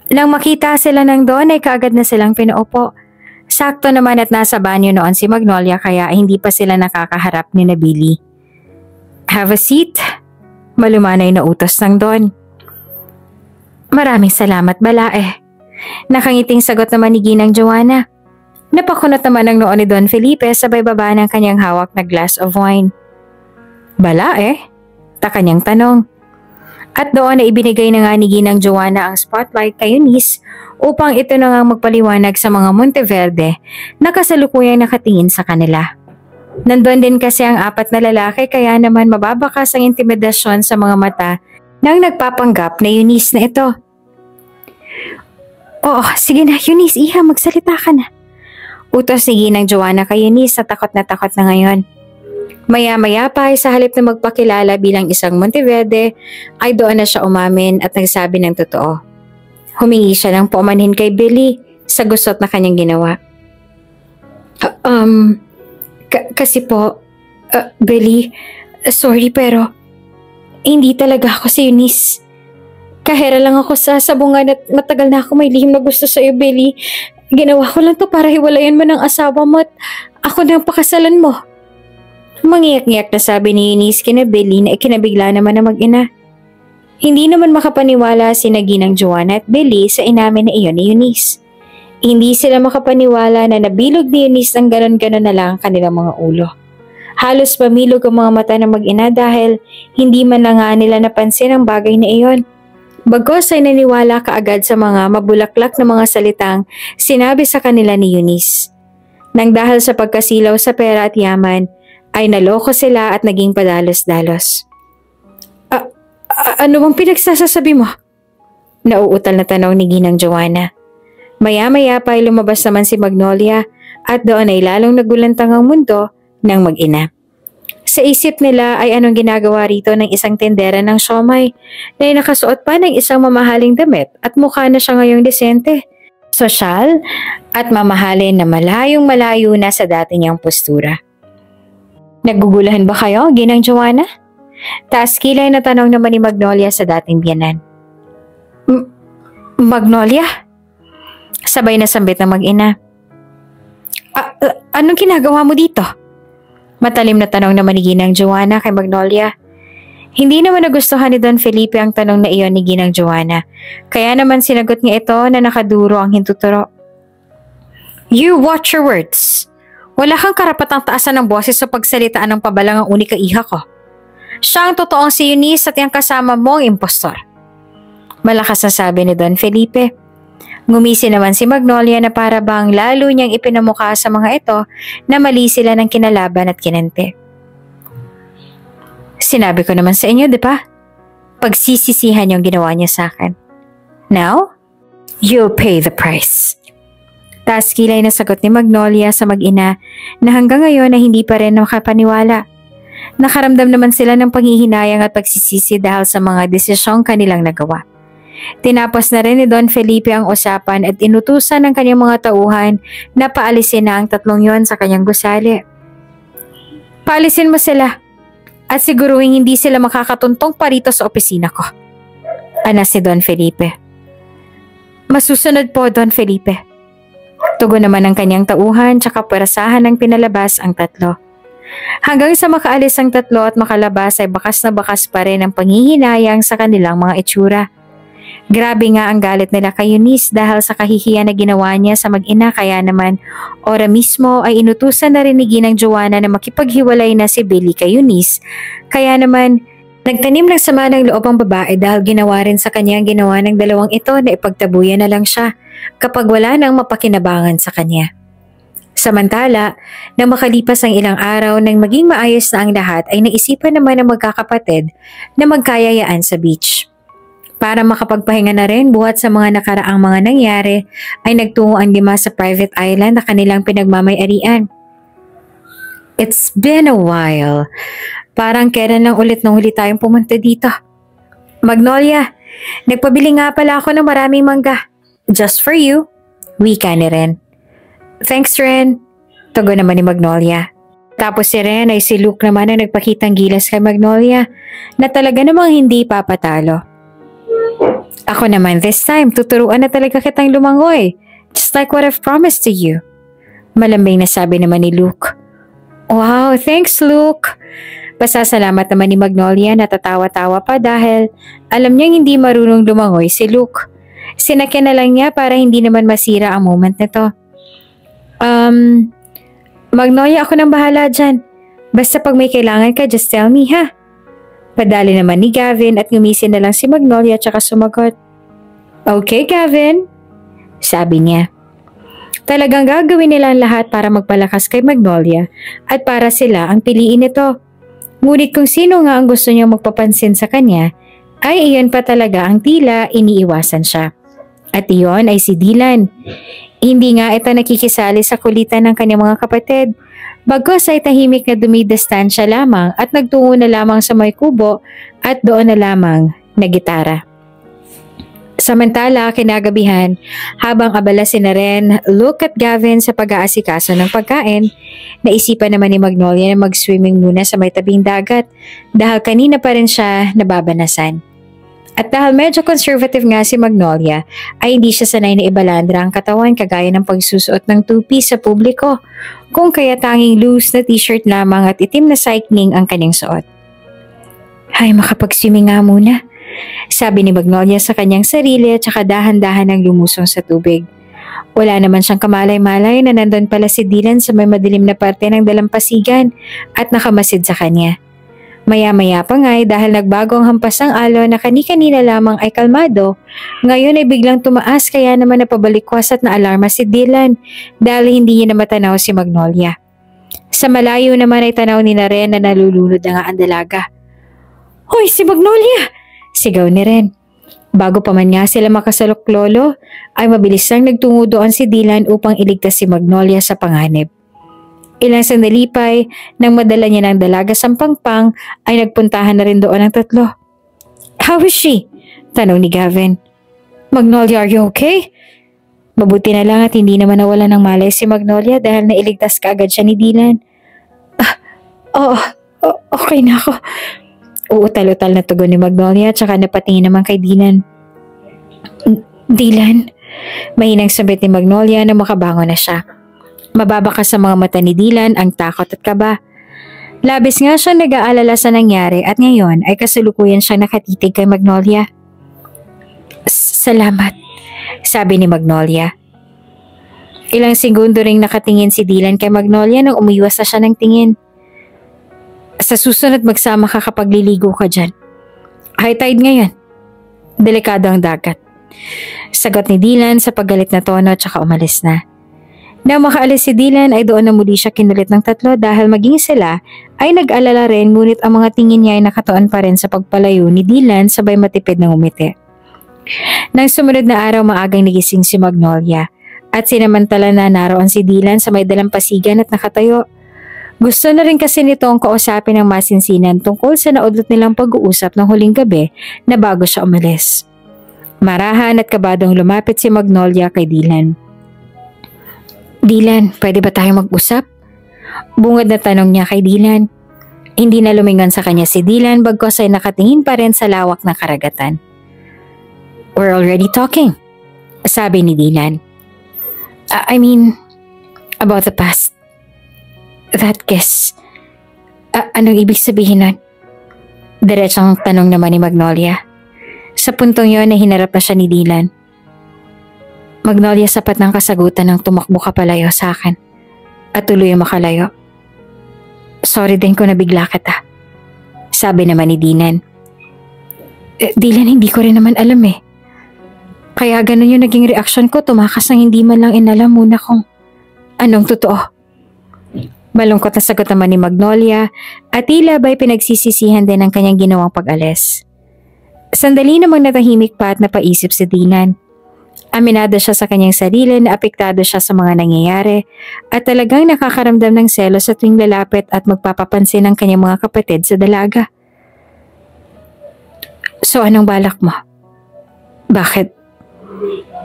Speaker 1: Nang makita sila ng doon ay kaagad na silang pinaupo. Sakto naman at nasa banyo noon si Magnolia kaya hindi pa sila nakakaharap ni Billy. Have a seat. Malumanay na utos ng Don. Maraming salamat balae. Nakangiting sagot naman ni Ginang Joanna. Napakunot naman ang noo ni Don Felipe sabay baba ng kanyang hawak na glass of wine. Balae? Ta kanyang tanong. At doon na ibinigay na nga ni Ginang Joanna ang spotlight kay Eunice upang ito na nga magpaliwanag sa mga Monteverde na kasalukuyang nakatingin sa kanila. Nandun din kasi ang 4 na lalaki kaya naman mababakas ang intimidasyon sa mga mata ng nagpapanggap na Eunice na ito. Oo, sige na Eunice, iha, magsalita ka na. Utos ni Ginang Joanna kay Eunice na takot na ngayon. Maya-maya pa ay sa halip na magpakilala bilang isang Monteverde ay doon na siya umamin at nagsabi ng totoo. Humingi siya ng paumanhin kay Billy sa gusot na kanyang ginawa. Kasi po, Billy, sorry pero hindi talaga ako si Eunice. Kahera lang ako sa sabungan at matagal na ako may lihim na gusto sa iyo, Billy. Ginawa ko lang to para hiwalayan mo ng asawa mo at ako na ang pakasalan mo. Mangiyak-ngiyak na sabi ni Eunice kina Billy na ikinabigla naman na mag-ina. Hindi naman makapaniwala si Ginang Joanna at Billy sa inamin na iyon ni Eunice. Hindi sila makapaniwala na nabilog ni Eunice ng ganon-ganon na lang kanilang mga ulo. Halos pamilog ang mga mata ng mag-ina dahil hindi man lang nga nila napansin ang bagay na iyon. Bagos ay naniwala kaagad sa mga mabulaklak na mga salitang sinabi sa kanila ni Eunice. Nang dahil sa pagkasilaw sa pera at yaman, ay naloko sila at naging padalos-dalos. Ano bang pinagsasasabi mo? Nauutal na tanong ni Ginang Joanna. Maya-maya pa ay lumabas naman si Magnolia at doon ay lalong nagulantang ang mundo ng mag-ina. Sa isip nila ay anong ginagawa rito ng isang tendera ng siomay na nakasuot pa ng isang mamahaling damit at mukha na siya ngayong desente, sosyal at mamahalin na malayong-malayo na sa dati niyang postura. Nagugulahan ba kayo, Ginang Joanna? Taas kilay na tanong naman ni Magnolia sa dating biyanan. Magnolia? Sabay na sambit ng mag-ina. Anong ginagawa mo dito? Matalim na tanong naman ni Ginang Joanna kay Magnolia. Hindi naman nagustuhan ni Don Felipe ang tanong na iyon ni Ginang Joanna. Kaya naman sinagot niya ito na nakaduro ang hintuturo. You watch your words. Wala kang karapatang taasan ng boses sa pagsalitaan ng pabalang ang unika iha ko. Siya ang totoong si Eunice at yung kasama mo ang impostor. Malakas na sabi ni Don Felipe. Ngumisi naman si Magnolia na para bang lalo niyang ipinamukha sa mga ito na mali sila ng kinalaban at kinante. Sinabi ko naman sa inyo, di ba? Pagsisisihan yung ginawa niya sa akin. Now, you'll pay the price. Taas kilay na sagot ni Magnolia sa mag-ina na hanggang ngayon na hindi pa rin nakapaniwala. Nakaramdam naman sila ng panghihinayang at pagsisisi dahil sa mga desisyong kanilang nagawa. Tinapos na rin ni Don Felipe ang usapan at inutusan ng kanyang mga tauhan na paalisin na ang 3 yon sa kanyang gusali. Paalisin mo sila at siguruhin hindi sila makakatuntong pa rito sa opisina ko. Anas si Don Felipe. Masusunod po, Don Felipe. Tugon naman ng kanyang tauhan tsaka perasahan ng pinalabas ang 3. Hanggang sa makaalis ang 3 at makalabas ay bakas na bakas pa rin ang panghihinayang sa kanilang mga itsura. Grabe nga ang galit nila kay Eunice dahil sa kahihiyan na ginawa niya sa mag-ina kaya naman ora mismo ay inutusan na rin ni Ginang Joanna na makipaghiwalay na si Billy kay Eunice. Kaya naman nagtanim ng sama ng loob ang babae dahil ginawa rin sa kanya ang ginawa ng 2 ito na ipagtabuyan na lang siya kapag wala nang mapakinabangan sa kanya. Samantala, nang makalipas ang ilang araw nang maging maayos na ang lahat ay naisipan naman ng magkakapatid na magkayayaan sa beach. Para makapagpahinga na rin buhat sa mga nakaraang mga nangyari, ay nagtungo ang 5 sa private island na kanilang pinagmamay-arian. It's been a while. Parang kailan lang ulit nang huli tayong pumunta dito. Magnolia, nagpabili nga pala ako ng maraming mangga. Just for you. Wika ni Ren. Thanks, Ren. Tugon naman ni Magnolia. Tapos si Ren ay si Luke naman ang nagpakitang gilas kay Magnolia na talaga namang hindi papatalo. Ako naman this time, tuturuan na talaga kitang lumangoy. Just like what I've promised to you. Malambing na sabi naman ni Luke. Wow, thanks Luke. Pasasalamat naman ni Magnolia na tatawa-tawa pa dahil alam niyang hindi marunong lumangoy si Luke. Sinakyan na lang niya para hindi naman masira ang moment nito. Magnolia, ako nang bahala dyan. Basta pag may kailangan ka, just tell me ha. Padali naman ni Gavin at ngumisin na lang si Magnolia tsaka sumagot. Okay Gavin, sabi niya. Talagang gagawin nila ang lahat para magpalakas kay Magnolia at para sila ang piliin nito. Ngunit kung sino nga ang gusto niyang magpapansin sa kanya, ay iyon pa talaga ang tila iniiwasan siya. At iyon ay si Dylan. Hindi nga ito nakikisali sa kulitan ng kanyang mga kapatid. Bagkus ay tahimik na dumidistansya lamang at nagtungo na lamang sa may kubo at doon na lamang na gitara. Samantala, kinagabihan, habang abala si Ren, Luke at Gavin sa pag-aasikaso ng pagkain, naisipan naman ni Magnolia na mag-swimming muna sa may tabing dagat dahil kanina pa rin siya nababanasan. At dahil medyo conservative nga si Magnolia, ay hindi siya sanay na ibalandra ang katawan kagaya ng pagsusuot ng two-piece sa publiko, kung kaya tanging loose na t-shirt lamang at itim na cycling ang kanyang suot. Ay, makapag-swimming nga muna. Sabi ni Magnolia sa kanyang sarili at saka dahan-dahan ang lumusong sa tubig. Wala naman siyang kamalay-malay na nandun pala si Dylan sa may madilim na parte ng dalampasigan at nakamasid sa kanya. Maya-maya pa nga dahil nagbago ang hampas ng alon na kani-kanina lamang ay kalmado, ngayon ay biglang tumaas kaya naman napabalikwas at naalarma si Dylan dahil hindi niya na matanaw si Magnolia. Sa malayo naman ay tanaw ni Ren na nalulunod na nga ang dalaga. Hoy, si Magnolia! Sigaw ni Ren. Bago pa man nga sila makasalok lolo, ay mabilis lang nagtungo doon si Dylan upang iligtas si Magnolia sa panganib. Ilang sandali pa nang madala niya ng dalaga sa pangpang ay nagpuntahan na rin doon ang tatlo. How is she? Tanong ni Gavin. Magnolia, are you okay? Mabuti na lang at hindi naman nawala ng malay si Magnolia dahil nailigtas kaagad siya ni Dylan. Okay na ako. Uutal-utal na tugon ni Magnolia at saka napatingin naman kay Dylan. Dylan? Mahinang sabit ni Magnolia na makabangon na siya. Mababa ka sa mga mata ni Dylan ang takot at kaba. Labis nga siya nag-aalala sa nangyari at ngayon ay kasalukuyan siya nakatitig kay Magnolia. Salamat, sabi ni Magnolia. Ilang segundo ring nakatingin si Dylan kay Magnolia nang umiwas na siya ng tingin. Sa susunod magsama ka kapag liligo ka dyan. High tide ngayon. Delikado ang dagat. Sagot ni Dylan sa paggalit na tono at saka umalis na. Nang makaalis si Dylan ay doon na muli siya kinulit ng tatlo dahil maging sila ay nag-alala rin ngunit ang mga tingin niya ay nakatuon pa rin sa pagpalayo ni Dylan sabay matipid ng umiti. Nang sumunod na araw maagang nagising si Magnolia at sinamantala na naroon si Dylan sa may dalampasigan at nakatayo. Gusto na rin kasi nitong kausapin ng masinsinan tungkol sa naudlot nilang pag-uusap ng huling gabi na bago siya umalis. Marahan at kabadong lumapit si Magnolia kay Dylan. Dylan, pwede ba tayo mag-usap? Bungad na tanong niya kay Dylan. Hindi na lumingon sa kanya si Dylan bagkus ay nakatingin pa rin sa lawak na karagatan. We're already talking, sabi ni Dylan. I mean, about the past. That kiss. Anong ibig sabihin nun? Diretsang tanong naman ni Magnolia. Sa puntong yon ay hinarap na siya ni Dylan. Magnolia, sapat ng kasagutan ng tumakbo ka palayo sa akin at tuloy makalayo. Sorry din ko nabigla kita, sabi naman ni Dylan. Dylan, hindi ko rin naman alam eh. Kaya ganun yung naging reaksyon ko, tumakas ng hindi man lang inalam muna kung anong totoo. Malungkot na sagot naman ni Magnolia at tila ba'y pinagsisisihan din ang kanyang ginawang pag-alis. Sandali namang natahimik pa at napaisip si Dylan. Aminado siya sa kanyang sarili na apektado siya sa mga nangyayari at talagang nakakaramdam ng selos sa tuwing lalapit at magpapapansin ng kanyang mga kapatid sa dalaga. So anong balak mo?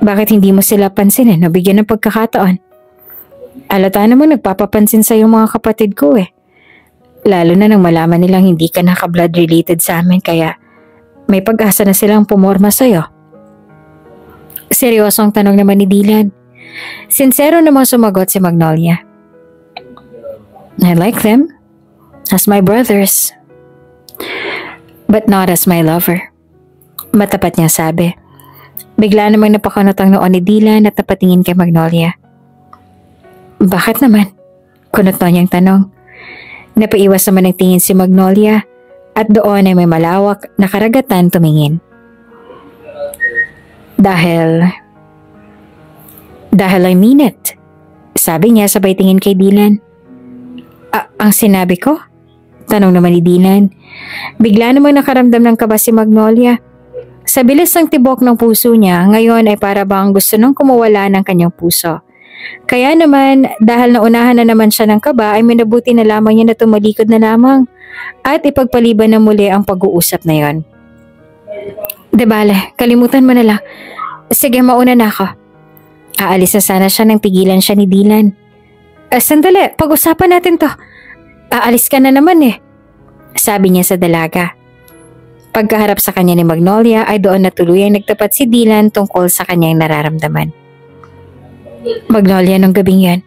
Speaker 1: Bakit hindi mo sila pansinin o bigyan ng pagkakataon? Alata namang nagpapapansin sa iyong mga kapatid ko eh. Lalo na nang malaman nilang hindi ka naka-blood related sa amin kaya may pag-asa na silang pumorma sa'yo. Seryosong tanong naman ni Dylan. Sincero namang sumagot si Magnolia. I like them as my brothers, but not as my lover. Matapat niya sabi. Bigla namang napakunot ang noon ni Dylan at napatingin kay Magnolia. Bakit naman? Kunot na niyang tanong. Napaiwas naman ang tingin si Magnolia at doon ay may malawak na karagatan tumingin. Dahil I mean it. Sabi niya sabay tingin kay Dylan. Ang sinabi ko? Tanong naman ni Dylan. Bigla namang nakaramdam ng kaba si Magnolia. Sa bilis ng tibok ng puso niya, ngayon ay para bang gusto nang kumawala ng kanyang puso. Kaya naman, dahil naunahan na naman siya ng kaba, ay minabuti na lamang niya na tumalikod na lamang at ipagpaliban na muli ang pag-uusap na yon. De bale, kalimutan mo na lang. Sige, mauna na ako. Aalis na sana siya nang pigilan siya ni Dylan. Sandali, pag-usapan natin to. Aalis ka na naman eh. Sabi niya sa dalaga. Pagkaharap sa kanya ni Magnolia ay doon na tuluyang nagtapat si Dylan tungkol sa kanyang nararamdaman. Magnolia, nung gabing yan,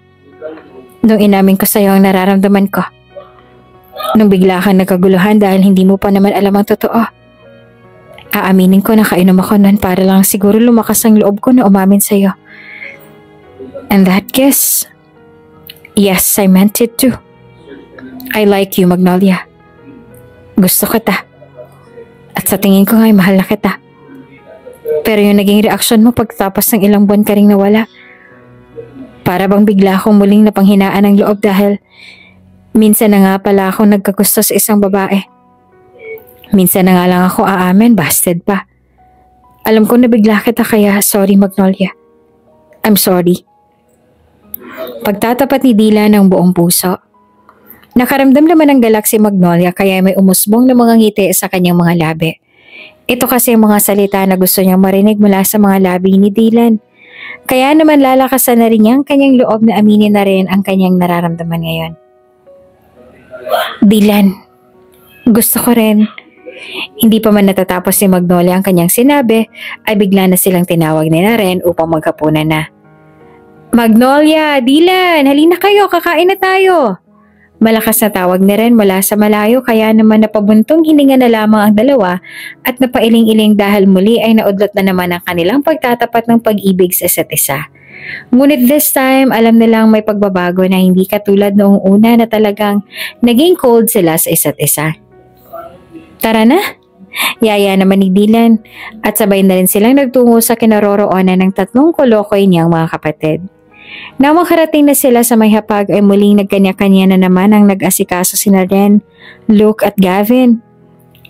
Speaker 1: nung inamin ko sa iyo ang nararamdaman ko, nung bigla kang nagkaguluhan dahil hindi mo pa naman alam ang totoo, aaminin ko na kainom ako nun para lang siguro lumakas ang loob ko na umamin sa iyo. And that kiss, yes, I meant it too. I like you, Magnolia. Gusto kita. At sa tingin ko nga'y mahal na kita. Pero yung naging reaksyon mo pagtapos ng ilang buwan ka ring nawala, para bang bigla akong muling napanghinaan ng loob dahil minsan na nga pala akong nagkagusto sa isang babae. Minsan na nga lang ako aamin, busted pa. Alam ko na bigla kita kaya sorry Magnolia. I'm sorry. Pagtatapat ni Dylan ng buong puso. Nakaramdam naman ng galak si Magnolia kaya may umusbong na mga ngiti sa kanyang mga labi. Ito kasi mga salita na gusto niyang marinig mula sa mga labi ni Dylan. Kaya naman lalakasan na rin niyang kanyang loob na aminin na rin ang kanyang nararamdaman ngayon. Dylan, gusto ko rin. Hindi pa man natatapos si Magnolia ang kanyang sinabi, ay bigla na silang tinawag ni Naren upang magkapunan na. Magnolia, Dylan, halina kayo, kakain na tayo. Malakas na tawag ni Ren mula sa malayo kaya naman napabuntong hininga na lamang ang dalawa at napailing-iling dahil muli ay naudlot na naman ang kanilang pagtatapat ng pag-ibig sa isa't isa. Ngunit this time, alam nilang may pagbabago na hindi katulad noong una na talagang naging cold sila sa isa't isa. Tara na! Yaya naman ni Dylan at sabay na rin silang nagtungo sa kinaroroonan ng 3 kolokoy niyang mga kapatid. Nang makarating na sila sa may hapag ay muling nagkanya-kanya na naman ang nag-asikaso sina Ren, Luke at Gavin.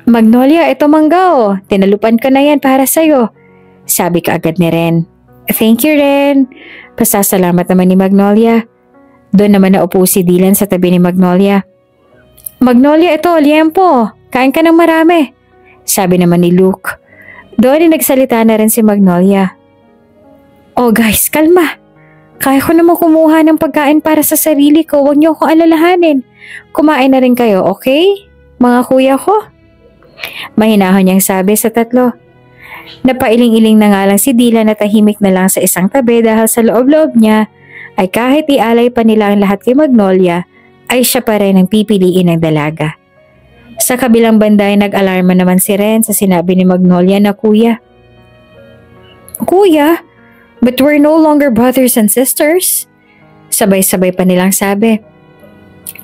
Speaker 1: Magnolia, ito mangga tinalupan ka na yan para sa'yo. Sabi kaagad ni Ren. Thank you Ren. Pasasalamat naman ni Magnolia. Doon naman naupo si Dylan sa tabi ni Magnolia. Magnolia, ito, liempo. Kain ka ng marami. Sabi naman ni Luke. Doon ay nagsalita na rin si Magnolia. Oh guys, kalma. Kaya ko naman kumuha ng pagkain para sa sarili ko. Huwag niyo akong alalahanin. Kumain na rin kayo, okay? Mga kuya ko? Mahinahon niyang sabi sa 3. Napailing-iling na nga lang si Dylan na tahimik na lang sa isang tabi dahil sa loob-loob niya ay kahit ialay pa nila ang lahat kay Magnolia ay siya pa rin ang pipiliin ng dalaga. Sa kabilang banda ay nag-alarma naman si Ren sa sinabi ni Magnolia na kuya. Kuya? But we're no longer brothers and sisters. Sabay-sabay pa nilang sabi.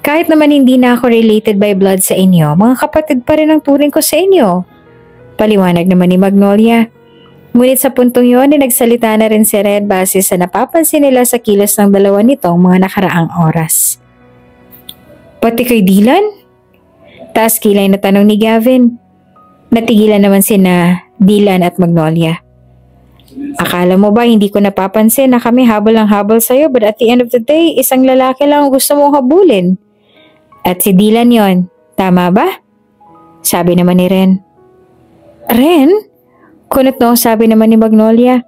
Speaker 1: Kahit naman hindi na ako related by blood sa inyo, mga kapatid pa rin ang turing ko sa inyo. Paliwanag naman ni Magnolia. Ngunit sa puntong yun ay nagsalita na rin si Red base sa napapansin nila sa kilos ng dalawa nitong mga nakaraang oras. Pati kay Dylan? Taas kilay na tanong ni Gavin. Natigilan naman sina Dylan at Magnolia. Akala mo ba hindi ko napapansin na kami habol ang habol sa'yo, but at the end of the day, isang lalaki lang ang gusto mong habulin. At si Dylan yon, tama ba? Sabi naman ni Ren. Ren? Kunot no, sabi naman ni Magnolia.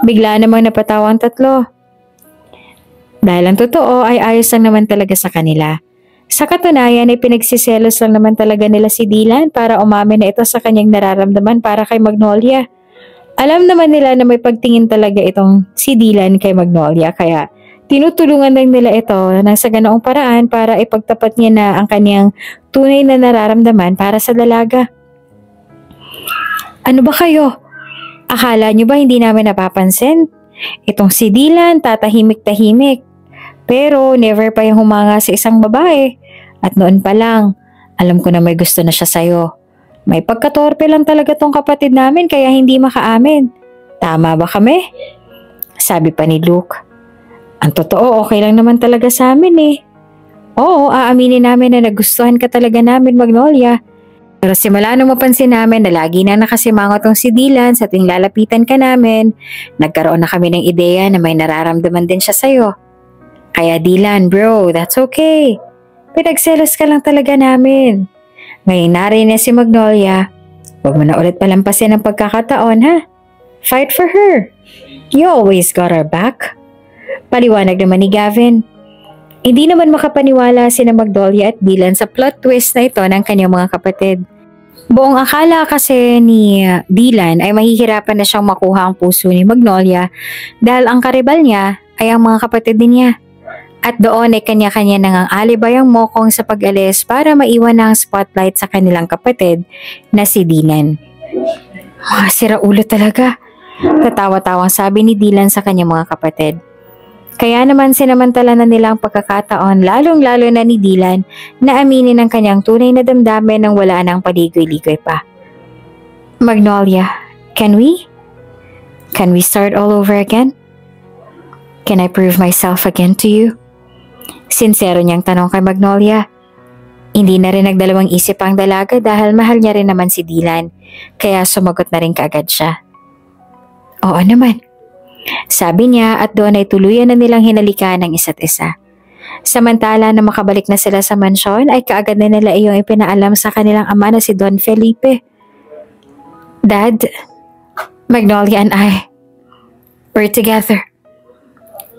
Speaker 1: Bigla namang napatawa ang tatlo. Dahil ang totoo ay ayos lang naman talaga sa kanila. Sa katunayan ay pinagsiselos lang naman talaga nila si Dylan para umamin na ito sa kanyang nararamdaman para kay Magnolia. Alam naman nila na may pagtingin talaga itong si Dylan kay Magnolia, kaya tinutulungan lang nila ito ng sa ganoong paraan para ipagtapat niya na ang kanyang tunay na nararamdaman para sa dalaga. Ano ba kayo? Akala nyo ba hindi namin napapansin? Itong si Dylan tatahimik-tahimik. Pero never pa yung humanga sa isang babae. At noon pa lang, alam ko na may gusto na siya sa'yo. May pagkatorpe lang talaga tong kapatid namin kaya hindi makaamin. Tama ba kami? Sabi pa ni Luke. Ang totoo, okay lang naman talaga sa amin eh. Oo, aaminin namin na nagustuhan ka talaga namin, Magnolia. Pero simula nung mapansin namin na lagi na nakasimangot tong si Dylan sa tuwing lalapitan ka namin, nagkaroon na kami ng ideya na may nararamdaman din siya sa'yo. Kaya Dylan, bro, that's okay. Pinagselos ka lang talaga namin. Ngayon narin na si Magnolia, huwag mo na ulit palampasin ang pagkakataon, ha? Fight for her. You always got our back. Paliwanag naman ni Gavin. Hindi naman makapaniwala sina Magnolia at Dylan sa plot twist na ito ng kanyang mga kapatid. Buong akala kasi ni Dylan ay mahihirapan na siyang makuha ang puso ni Magnolia dahil ang karibal niya ay ang mga kapatid din niya. At doon ay kanya-kanya nang ang alibay ang mokong sa pag-alis para maiwan na ang spotlight sa kanilang kapatid na si Dylan. Sira ulo talaga. Tatawa-tawang sabi ni Dylan sa kanyang mga kapatid. Kaya naman sinamantala na nila ang pagkakataon lalong-lalo na ni Dylan na aminin ang kanyang tunay na damdamin nang wala nang paligoy-ligoy pa. Magnolia, can we? Can we start all over again? Can I prove myself again to you? Sincero niyang tanong kay Magnolia. Hindi na rin nagdalawang isip ang dalaga dahil mahal niya rin naman si Dylan, kaya sumagot na rin kaagad siya. Oo naman. Sabi niya at doon ay tuluyan na nilang hinalikan ng isa't isa. Samantala na makabalik na sila sa mansyon ay kaagad na nila iyong ipinaalam sa kanilang ama na si Don Felipe. Dad, Magnolia and I, we're together.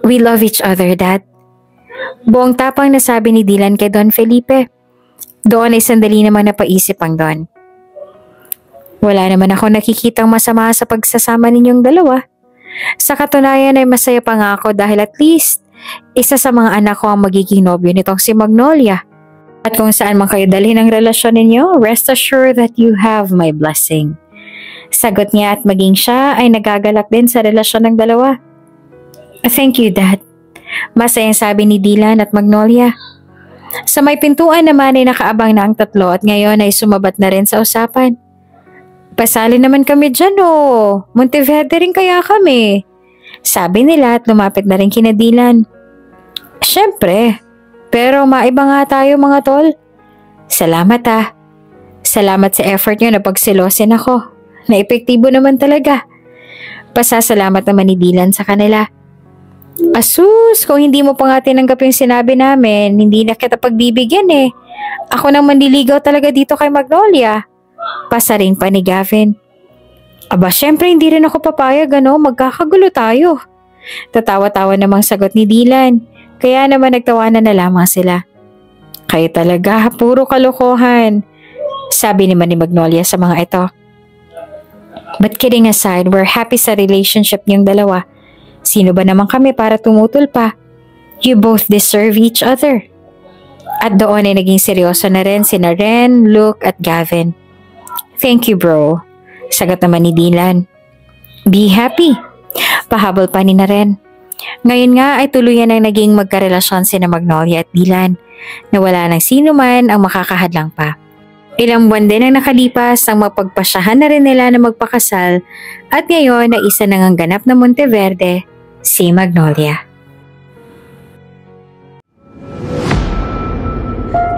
Speaker 1: We love each other, Dad. Buong tapang nasabi ni Dylan kay Don Felipe. Doon ay sandali namang napaisip ang Don. Wala naman ako nakikitang masama sa pagsasama ninyong dalawa. Sa katunayan ay masaya pa nga ako dahil at least isa sa mga anak ko ang magiging nobyo nitong si Magnolia. At kung saan man kayo dalhin ang relasyon ninyo, rest assured that you have my blessing. Sagot niya at maging siya ay nagagalak din sa relasyon ng dalawa. Thank you, Dad. Masayang sabi ni Dylan at Magnolia. Sa may pintuan naman ay nakaabang na ang tatlo at ngayon ay sumabat na rin sa usapan. Pasali naman kami dyan oh. Monteverde rin kaya kami. Sabi nila at lumapit na rin kina Dylan. Siyempre, pero maiba nga tayo mga tol. Salamat ah. Salamat sa effort nyo na pagsilosin ako. Na epektibo naman talaga. Pasasalamat naman ni Dylan sa kanila. Asus, kung hindi mo pa nga tinanggap yung sinabi namin, hindi na kita pagbibigyan eh. Ako nang manliligaw talaga dito kay Magnolia. Pasaring pa ni Gavin. Aba, syempre hindi rin ako papayag magkakagulo tayo. Tatawa-tawa namang sagot ni Dylan, kaya naman nagtawanan na lamang sila. Kayo talaga, puro kalokohan. Sabi naman ni Magnolia sa mga ito. But kidding aside, we're happy sa relationship niyong dalawa. Sino ba naman kami para tumutol pa? You both deserve each other. At doon ay naging seryoso na rin sina Ren, Luke at Gavin. Thank you bro. Sagot naman ni Dylan. Be happy. Pahabol pa ni na Ren. Ngayon nga ay tuluyan ang naging magkarelasyon sina Magnolia at Dylan na wala nang sino man ang makakahadlang pa. Ilang buwan din ang nakalipas ang mapagpasyahan na rin nila na magpakasal at ngayon ay isa nang ang ganap na Monteverde, si Magnolia.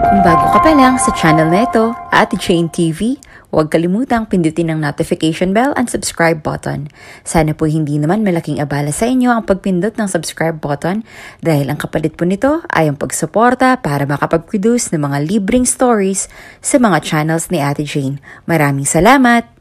Speaker 2: Kung bago ka pa lang sa channel na ito, Ate Jane TV, Huwag kalimutang pindutin ang notification bell and subscribe button. Sana po hindi naman malaking abala sa inyo ang pagpindot ng subscribe button dahil ang kapalit po nito ay ang pagsuporta para makapag-produce ng mga libreng stories sa mga channels ni Ate Jane. Maraming salamat!